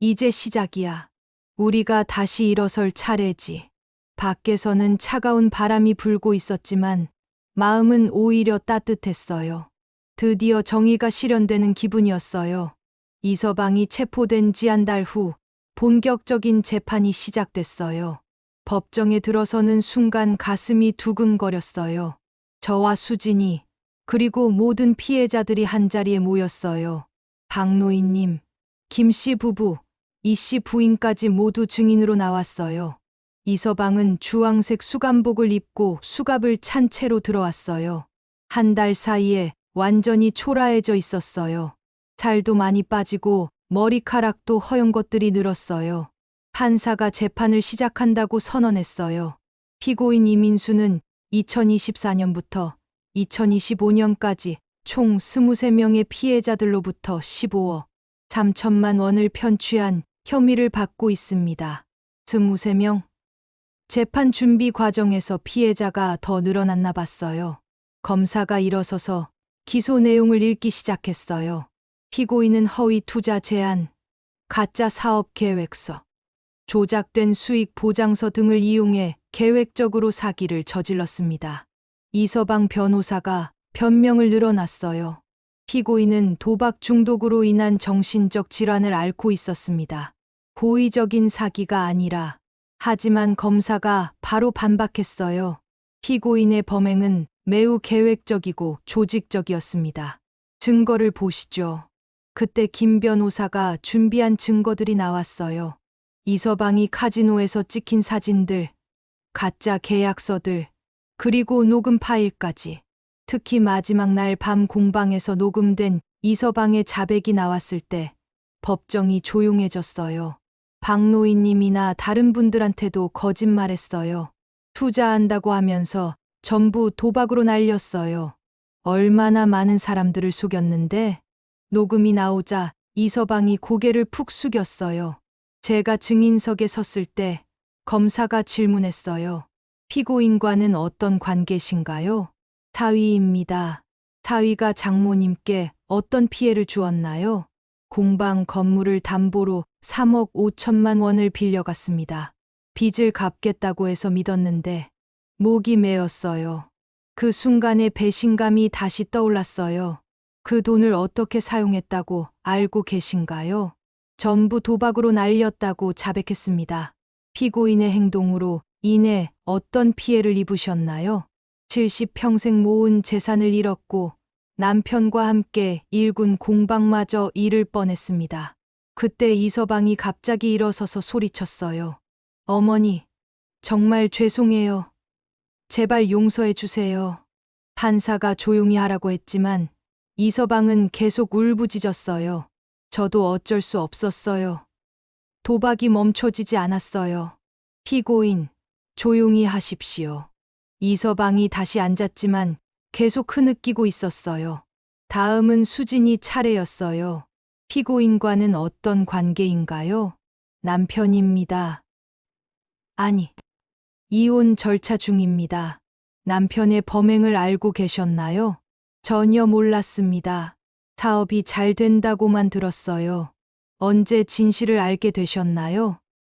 이제 시작이야. 우리가 다시 일어설 차례지. 밖에서는 차가운 바람이 불고 있었지만 마음은 오히려 따뜻했어요. 드디어 정의가 실현되는 기분이었어요. 이서방이 체포된 지 한 달 후 본격적인 재판이 시작됐어요. 법정에 들어서는 순간 가슴이 두근거렸어요. 저와 수진이, 그리고 모든 피해자들이 한자리에 모였어요. 박노인님, 김 씨 부부, 이 씨 부인까지 모두 증인으로 나왔어요. 이서방은 주황색 수감복을 입고 수갑을 찬 채로 들어왔어요. 한 달 사이에 완전히 초라해져 있었어요. 살도 많이 빠지고 머리카락도 허연 것들이 늘었어요. 판사가 재판을 시작한다고 선언했어요. 피고인 이민수는 2024년부터 2025년까지 총 23명의 피해자들로부터 15억 3천만 원을 편취한 혐의를 받고 있습니다. 23명. 재판 준비 과정에서 피해자가 더 늘어났나 봤어요. 검사가 일어서서 기소 내용을 읽기 시작했어요. 피고인은 허위 투자 제안, 가짜 사업 계획서, 조작된 수익 보장서 등을 이용해 계획적으로 사기를 저질렀습니다. 이서방 변호사가 변명을 늘어놨어요. 피고인은 도박 중독으로 인한 정신적 질환을 앓고 있었습니다. 고의적인 사기가 아니라. 하지만 검사가 바로 반박했어요. 피고인의 범행은 매우 계획적이고 조직적이었습니다. 증거를 보시죠. 그때 김 변호사가 준비한 증거들이 나왔어요. 이서방이 카지노에서 찍힌 사진들, 가짜 계약서들, 그리고 녹음 파일까지. 특히 마지막 날 밤 공방에서 녹음된 이서방의 자백이 나왔을 때 법정이 조용해졌어요. 박노인님이나 다른 분들한테도 거짓말했어요. 투자한다고 하면서 전부 도박으로 날렸어요. 얼마나 많은 사람들을 속였는데. 녹음이 나오자 이서방이 고개를 푹 숙였어요. 제가 증인석에 섰을 때 검사가 질문했어요. 피고인과는 어떤 관계신가요? 사위입니다. 사위가 장모님께 어떤 피해를 주었나요? 공방 건물을 담보로 3억 5천만 원을 빌려갔습니다. 빚을 갚겠다고 해서 믿었는데 목이 메었어요. 그 순간에 배신감이 다시 떠올랐어요. 그 돈을 어떻게 사용했다고 알고 계신가요? 전부 도박으로 날렸다고 자백했습니다. 피고인의 행동으로 인해 어떤 피해를 입으셨나요? 70평생 모은 재산을 잃었고 남편과 함께 일군 공방마저 잃을 뻔했습니다. 그때 이서방이 갑자기 일어서서 소리쳤어요. 어머니, 정말 죄송해요. 제발 용서해 주세요. 판사가 조용히 하라고 했지만 이서방은 계속 울부짖었어요. 저도 어쩔 수 없었어요. 도박이 멈춰지지 않았어요. 피고인, 조용히 하십시오. 이서방이 다시 앉았지만 계속 흐느끼고 있었어요. 다음은 수진이 차례였어요. 피고인과는 어떤 관계인가요? 남편입니다. 아니, 이혼 절차 중입니다. 남편의 범행을 알고 계셨나요? 전혀 몰랐습니다. 사업이 잘 된다고만 들었어요. 언제 진실을 알게 되셨나요?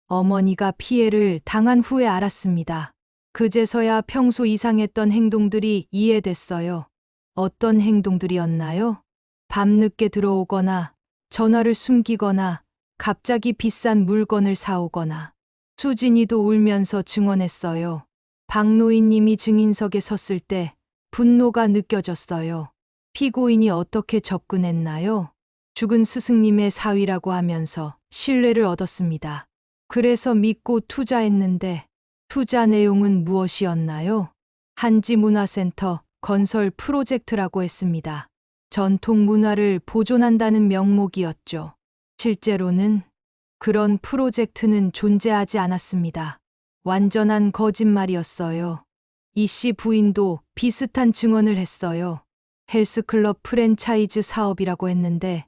어머니가 피해를 당한 후에 알았습니다. 그제서야 평소 이상했던 행동들이 이해됐어요. 어떤 행동들이었나요? 밤늦게 들어오거나 전화를 숨기거나 갑자기 비싼 물건을 사오거나. 수진이도 울면서 증언했어요. 박노인님이 증인석에 섰을 때 분노가 느껴졌어요. 피고인이 어떻게 접근했나요? 죽은 스승님의 사위라고 하면서 신뢰를 얻었습니다. 그래서 믿고 투자했는데 투자 내용은 무엇이었나요? 한지문화센터 건설 프로젝트라고 했습니다. 전통 문화를 보존한다는 명목이었죠. 실제로는 그런 프로젝트는 존재하지 않았습니다. 완전한 거짓말이었어요. 이 씨 부인도 비슷한 증언을 했어요. 헬스클럽 프랜차이즈 사업이라고 했는데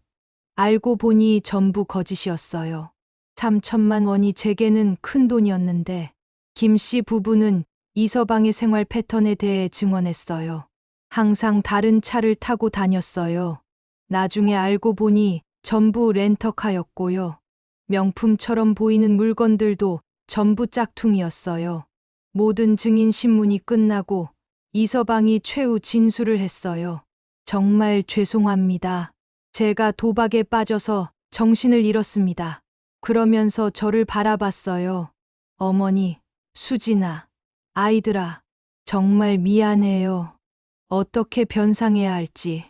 알고 보니 전부 거짓이었어요. 3천만 원이 제게는 큰 돈이었는데 김 씨 부부는 이서방의 생활 패턴에 대해 증언했어요. 항상 다른 차를 타고 다녔어요. 나중에 알고 보니 전부 렌터카였고요. 명품처럼 보이는 물건들도 전부 짝퉁이었어요. 모든 증인 신문이 끝나고 이서방이 최후 진술을 했어요. 정말 죄송합니다. 제가 도박에 빠져서 정신을 잃었습니다. 그러면서 저를 바라봤어요. 어머니, 수진아, 아이들아, 정말 미안해요. 어떻게 변상해야 할지.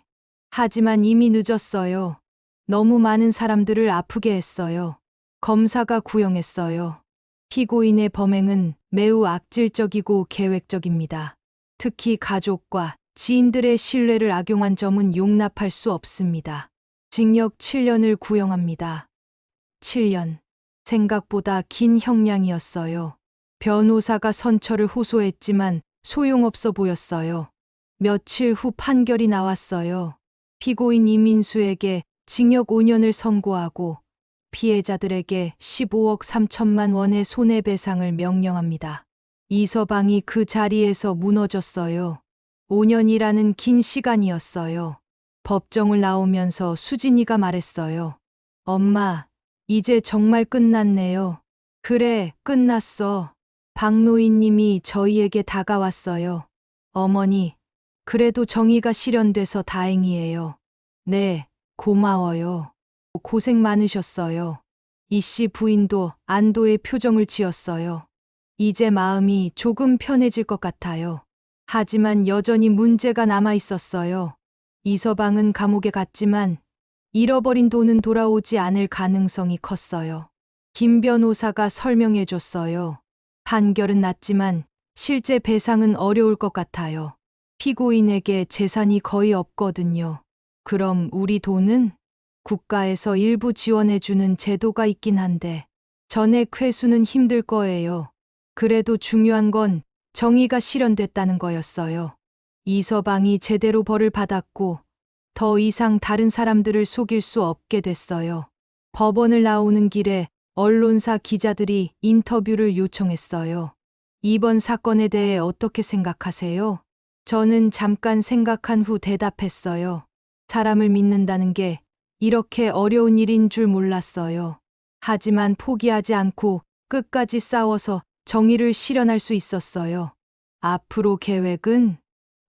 하지만 이미 늦었어요. 너무 많은 사람들을 아프게 했어요. 검사가 구형했어요. 피고인의 범행은 매우 악질적이고 계획적입니다. 특히 가족과 지인들의 신뢰를 악용한 점은 용납할 수 없습니다. 징역 7년을 구형합니다. 7년. 생각보다 긴 형량이었어요. 변호사가 선처를 호소했지만 소용없어 보였어요. 며칠 후 판결이 나왔어요. 피고인 이민수에게 징역 5년을 선고하고 피해자들에게 15억 3천만 원의 손해배상을 명령합니다. 이서방이 그 자리에서 무너졌어요. 5년이라는 긴 시간이었어요. 법정을 나오면서 수진이가 말했어요. 엄마, 이제 정말 끝났네요. 그래, 끝났어. 박노인님이 저희에게 다가왔어요. 어머니, 그래도 정의가 실현돼서 다행이에요. 네, 고마워요. 고생 많으셨어요. 이씨 부인도 안도의 표정을 지었어요. 이제 마음이 조금 편해질 것 같아요. 하지만 여전히 문제가 남아 있었어요. 이서방은 감옥에 갔지만 잃어버린 돈은 돌아오지 않을 가능성이 컸어요. 김 변호사가 설명해 줬어요. 판결은 났지만 실제 배상은 어려울 것 같아요. 피고인에게 재산이 거의 없거든요. 그럼 우리 돈은? 국가에서 일부 지원해주는 제도가 있긴 한데 전액 회수는 힘들 거예요. 그래도 중요한 건 정의가 실현됐다는 거였어요. 이서방이 제대로 벌을 받았고 더 이상 다른 사람들을 속일 수 없게 됐어요. 법원을 나오는 길에 언론사 기자들이 인터뷰를 요청했어요. 이번 사건에 대해 어떻게 생각하세요? 저는 잠깐 생각한 후 대답했어요. 사람을 믿는다는 게 이렇게 어려운 일인 줄 몰랐어요. 하지만 포기하지 않고 끝까지 싸워서 정의를 실현할 수 있었어요. 앞으로 계획은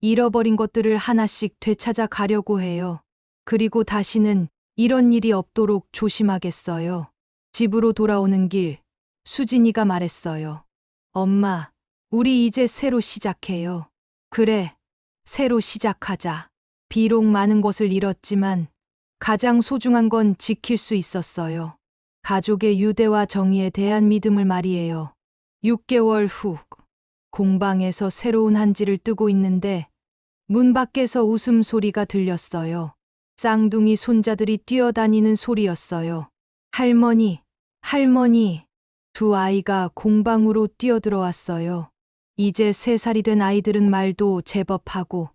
잃어버린 것들을 하나씩 되찾아 가려고 해요. 그리고 다시는 이런 일이 없도록 조심하겠어요. 집으로 돌아오는 길, 수진이가 말했어요. 엄마, 우리 이제 새로 시작해요. 그래, 새로 시작하자. 비록 많은 것을 잃었지만 가장 소중한 건 지킬 수 있었어요. 가족의 유대와 정의에 대한 믿음을 말이에요. 6개월 후, 공방에서 새로운 한지를 뜨고 있는데 문 밖에서 웃음소리가 들렸어요. 쌍둥이 손자들이 뛰어다니는 소리였어요. 할머니, 할머니. 두 아이가 공방으로 뛰어들어왔어요. 이제 3살이 된 아이들은 말도 제법 하고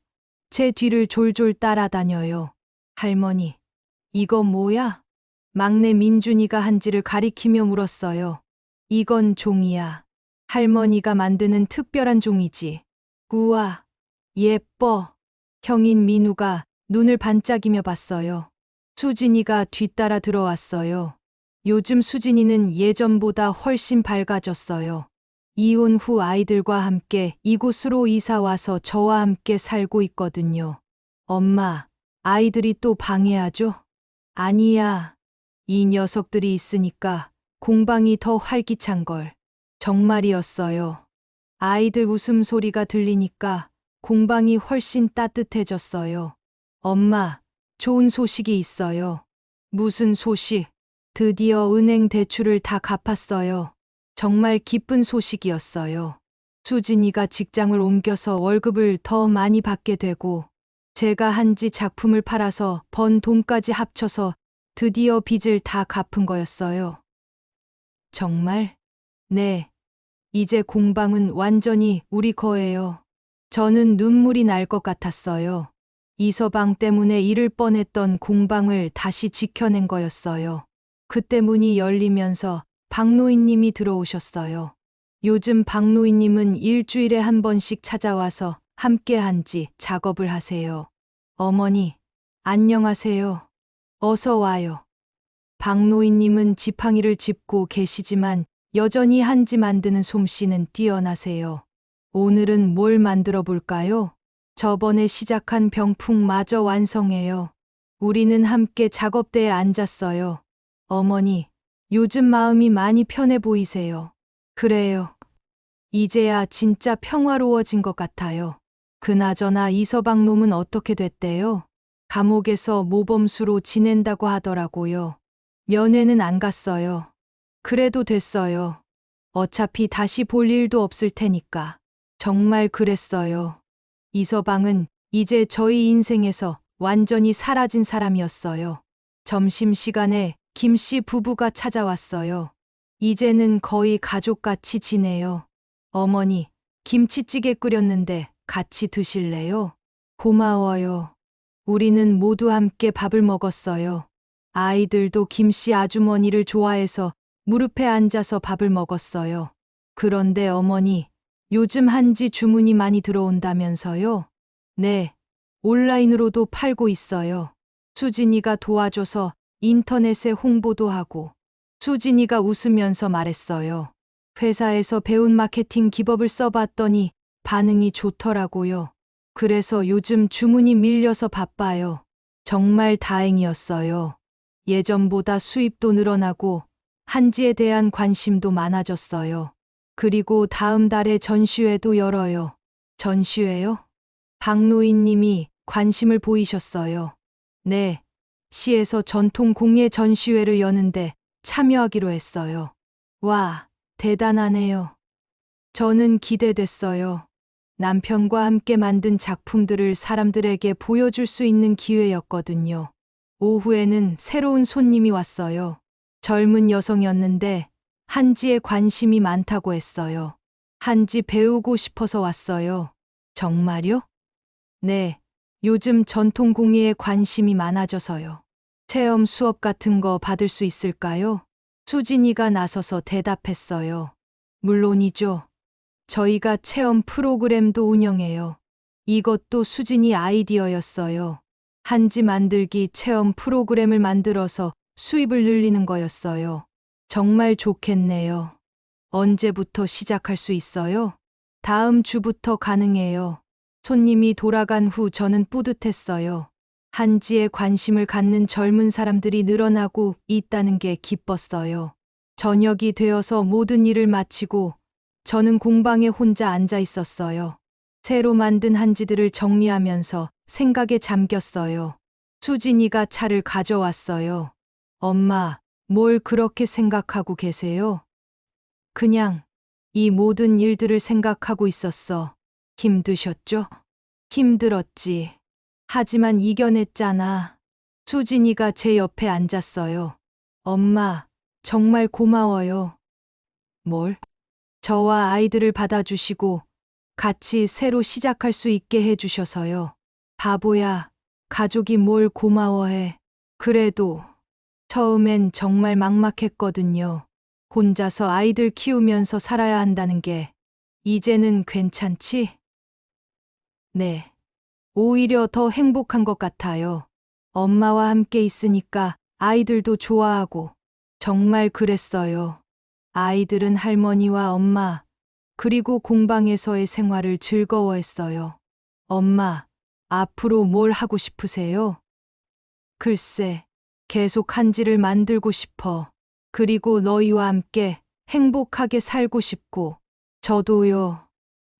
제 뒤를 졸졸 따라다녀요. 할머니, 이거 뭐야? 막내 민준이가 한지를 가리키며 물었어요. 이건 종이야. 할머니가 만드는 특별한 종이지. 우와, 예뻐. 형인 민우가 눈을 반짝이며 봤어요. 수진이가 뒤따라 들어왔어요. 요즘 수진이는 예전보다 훨씬 밝아졌어요. 이혼 후 아이들과 함께 이곳으로 이사 와서 저와 함께 살고 있거든요. 엄마, 아이들이 또 방해하죠? 아니야. 이 녀석들이 있으니까 공방이 더 활기찬걸. 정말이었어요. 아이들 웃음소리가 들리니까 공방이 훨씬 따뜻해졌어요. 엄마, 좋은 소식이 있어요. 무슨 소식? 드디어 은행 대출을 다 갚았어요. 정말 기쁜 소식이었어요. 수진이가 직장을 옮겨서 월급을 더 많이 받게 되고 제가 한지 작품을 팔아서 번 돈까지 합쳐서 드디어 빚을 다 갚은 거였어요. 정말? 네. 이제 공방은 완전히 우리 거예요. 저는 눈물이 날 것 같았어요. 이서방 때문에 잃을 뻔했던 공방을 다시 지켜낸 거였어요. 그때 문이 열리면서 박노인님이 들어오셨어요. 요즘 박노인님은 일주일에 한 번씩 찾아와서 함께 한지 작업을 하세요. 어머니, 안녕하세요. 어서 와요. 박노인님은 지팡이를 짚고 계시지만 여전히 한지 만드는 솜씨는 뛰어나세요. 오늘은 뭘 만들어 볼까요? 저번에 시작한 병풍마저 완성해요. 우리는 함께 작업대에 앉았어요. 어머니, 요즘 마음이 많이 편해 보이세요. 그래요. 이제야 진짜 평화로워진 것 같아요. 그나저나 이서방 놈은 어떻게 됐대요? 감옥에서 모범수로 지낸다고 하더라고요. 면회는 안 갔어요. 그래도 됐어요. 어차피 다시 볼 일도 없을 테니까. 정말 그랬어요. 이서방은 이제 저희 인생에서 완전히 사라진 사람이었어요. 점심시간에 김씨 부부가 찾아왔어요. 이제는 거의 가족같이 지내요. 어머니, 김치찌개 끓였는데 같이 드실래요? 고마워요. 우리는 모두 함께 밥을 먹었어요. 아이들도 김씨 아주머니를 좋아해서 무릎에 앉아서 밥을 먹었어요. 그런데 어머니, 요즘 한지 주문이 많이 들어온다면서요? 네, 온라인으로도 팔고 있어요. 수진이가 도와줘서 인터넷에 홍보도 하고. 수진이가 웃으면서 말했어요. 회사에서 배운 마케팅 기법을 써봤더니 반응이 좋더라고요. 그래서 요즘 주문이 밀려서 바빠요. 정말 다행이었어요. 예전보다 수입도 늘어나고 한지에 대한 관심도 많아졌어요. 그리고 다음 달에 전시회도 열어요. 전시회요? 박노인님이 관심을 보이셨어요. 네, 시에서 전통 공예 전시회를 여는데 참여하기로 했어요. 와, 대단하네요. 저는 기대됐어요. 남편과 함께 만든 작품들을 사람들에게 보여줄 수 있는 기회였거든요. 오후에는 새로운 손님이 왔어요. 젊은 여성이었는데 한지에 관심이 많다고 했어요. 한지 배우고 싶어서 왔어요. 정말요? 네, 요즘 전통 공예에 관심이 많아져서요. 체험 수업 같은 거 받을 수 있을까요? 수진이가 나서서 대답했어요. 물론이죠. 저희가 체험 프로그램도 운영해요. 이것도 수진이 아이디어였어요. 한지 만들기 체험 프로그램을 만들어서 수입을 늘리는 거였어요. 정말 좋겠네요. 언제부터 시작할 수 있어요? 다음 주부터 가능해요. 손님이 돌아간 후 저는 뿌듯했어요. 한지에 관심을 갖는 젊은 사람들이 늘어나고 있다는 게 기뻤어요. 저녁이 되어서 모든 일을 마치고 저는 공방에 혼자 앉아 있었어요. 새로 만든 한지들을 정리하면서 생각에 잠겼어요. 수진이가 차를 가져왔어요. 엄마, 뭘 그렇게 생각하고 계세요? 그냥 이 모든 일들을 생각하고 있었어. 힘드셨죠? 힘들었지. 하지만 이겨냈잖아. 수진이가 제 옆에 앉았어요. 엄마, 정말 고마워요. 뭘? 저와 아이들을 받아주시고 같이 새로 시작할 수 있게 해주셔서요. 바보야, 가족이 뭘 고마워해. 그래도 처음엔 정말 막막했거든요. 혼자서 아이들 키우면서 살아야 한다는 게 이제는 괜찮지? 네. 오히려 더 행복한 것 같아요. 엄마와 함께 있으니까 아이들도 좋아하고 정말 그랬어요. 아이들은 할머니와 엄마, 그리고 공방에서의 생활을 즐거워했어요. 엄마, 앞으로 뭘 하고 싶으세요? 글쎄, 계속 한지를 만들고 싶어. 그리고 너희와 함께 행복하게 살고 싶고, 저도요.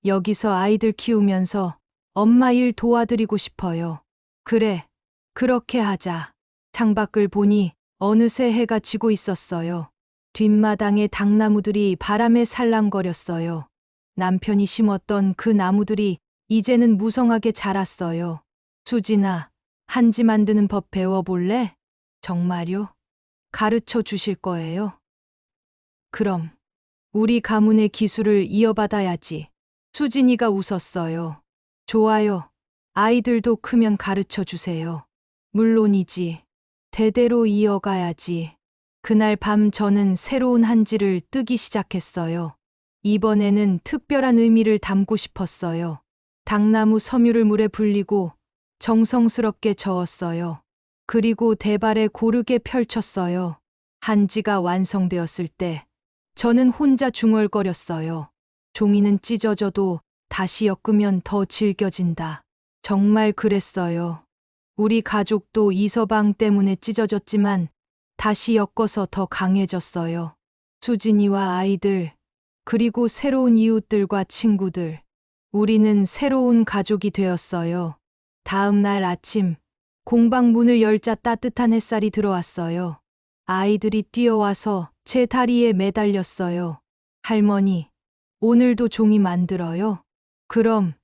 여기서 아이들 키우면서 엄마 일 도와드리고 싶어요. 그래, 그렇게 하자. 창밖을 보니 어느새 해가 지고 있었어요. 뒷마당의 당나무들이 바람에 살랑거렸어요. 남편이 심었던 그 나무들이 이제는 무성하게 자랐어요. 수진아, 한지 만드는 법 배워볼래? 정말요? 가르쳐 주실 거예요? 그럼 우리 가문의 기술을 이어받아야지. 수진이가 웃었어요. 좋아요. 아이들도 크면 가르쳐 주세요. 물론이지. 대대로 이어가야지. 그날 밤 저는 새로운 한지를 뜨기 시작했어요. 이번에는 특별한 의미를 담고 싶었어요. 당나무 섬유를 물에 불리고 정성스럽게 저었어요. 그리고 대발에 고르게 펼쳤어요. 한지가 완성되었을 때 저는 혼자 중얼거렸어요. 종이는 찢어져도 다시 엮으면 더 질겨진다. 정말 그랬어요. 우리 가족도 이서방 때문에 찢어졌지만 다시 엮어서 더 강해졌어요. 수진이와 아이들, 그리고 새로운 이웃들과 친구들. 우리는 새로운 가족이 되었어요. 다음 날 아침, 공방 문을 열자 따뜻한 햇살이 들어왔어요. 아이들이 뛰어와서 제 다리에 매달렸어요. 할머니, 오늘도 종이 만들어요. 그럼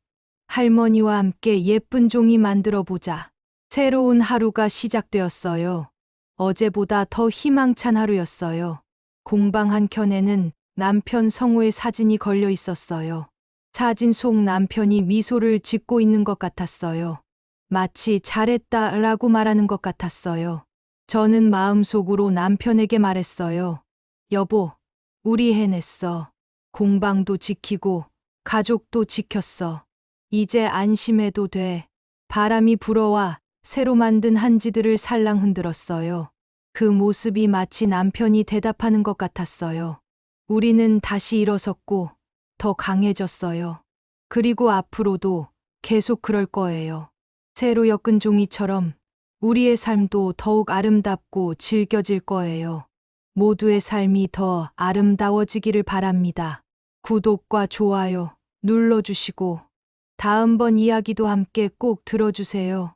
할머니와 함께 예쁜 종이 만들어 보자. 새로운 하루가 시작되었어요. 어제보다 더 희망찬 하루였어요. 공방 한켠에는 남편 성우의 사진이 걸려 있었어요. 사진 속 남편이 미소를 짓고 있는 것 같았어요. 마치 잘했다라고 말하는 것 같았어요. 저는 마음속으로 남편에게 말했어요. 여보, 우리 해냈어. 공방도 지키고 가족도 지켰어. 이제 안심해도 돼. 바람이 불어와 새로 만든 한지들을 살랑 흔들었어요. 그 모습이 마치 남편이 대답하는 것 같았어요. 우리는 다시 일어섰고 더 강해졌어요. 그리고 앞으로도 계속 그럴 거예요. 새로 엮은 종이처럼 우리의 삶도 더욱 아름답고 즐겨질 거예요. 모두의 삶이 더 아름다워지기를 바랍니다. 구독과 좋아요 눌러주시고 다음번 이야기도 함께 꼭 들어주세요.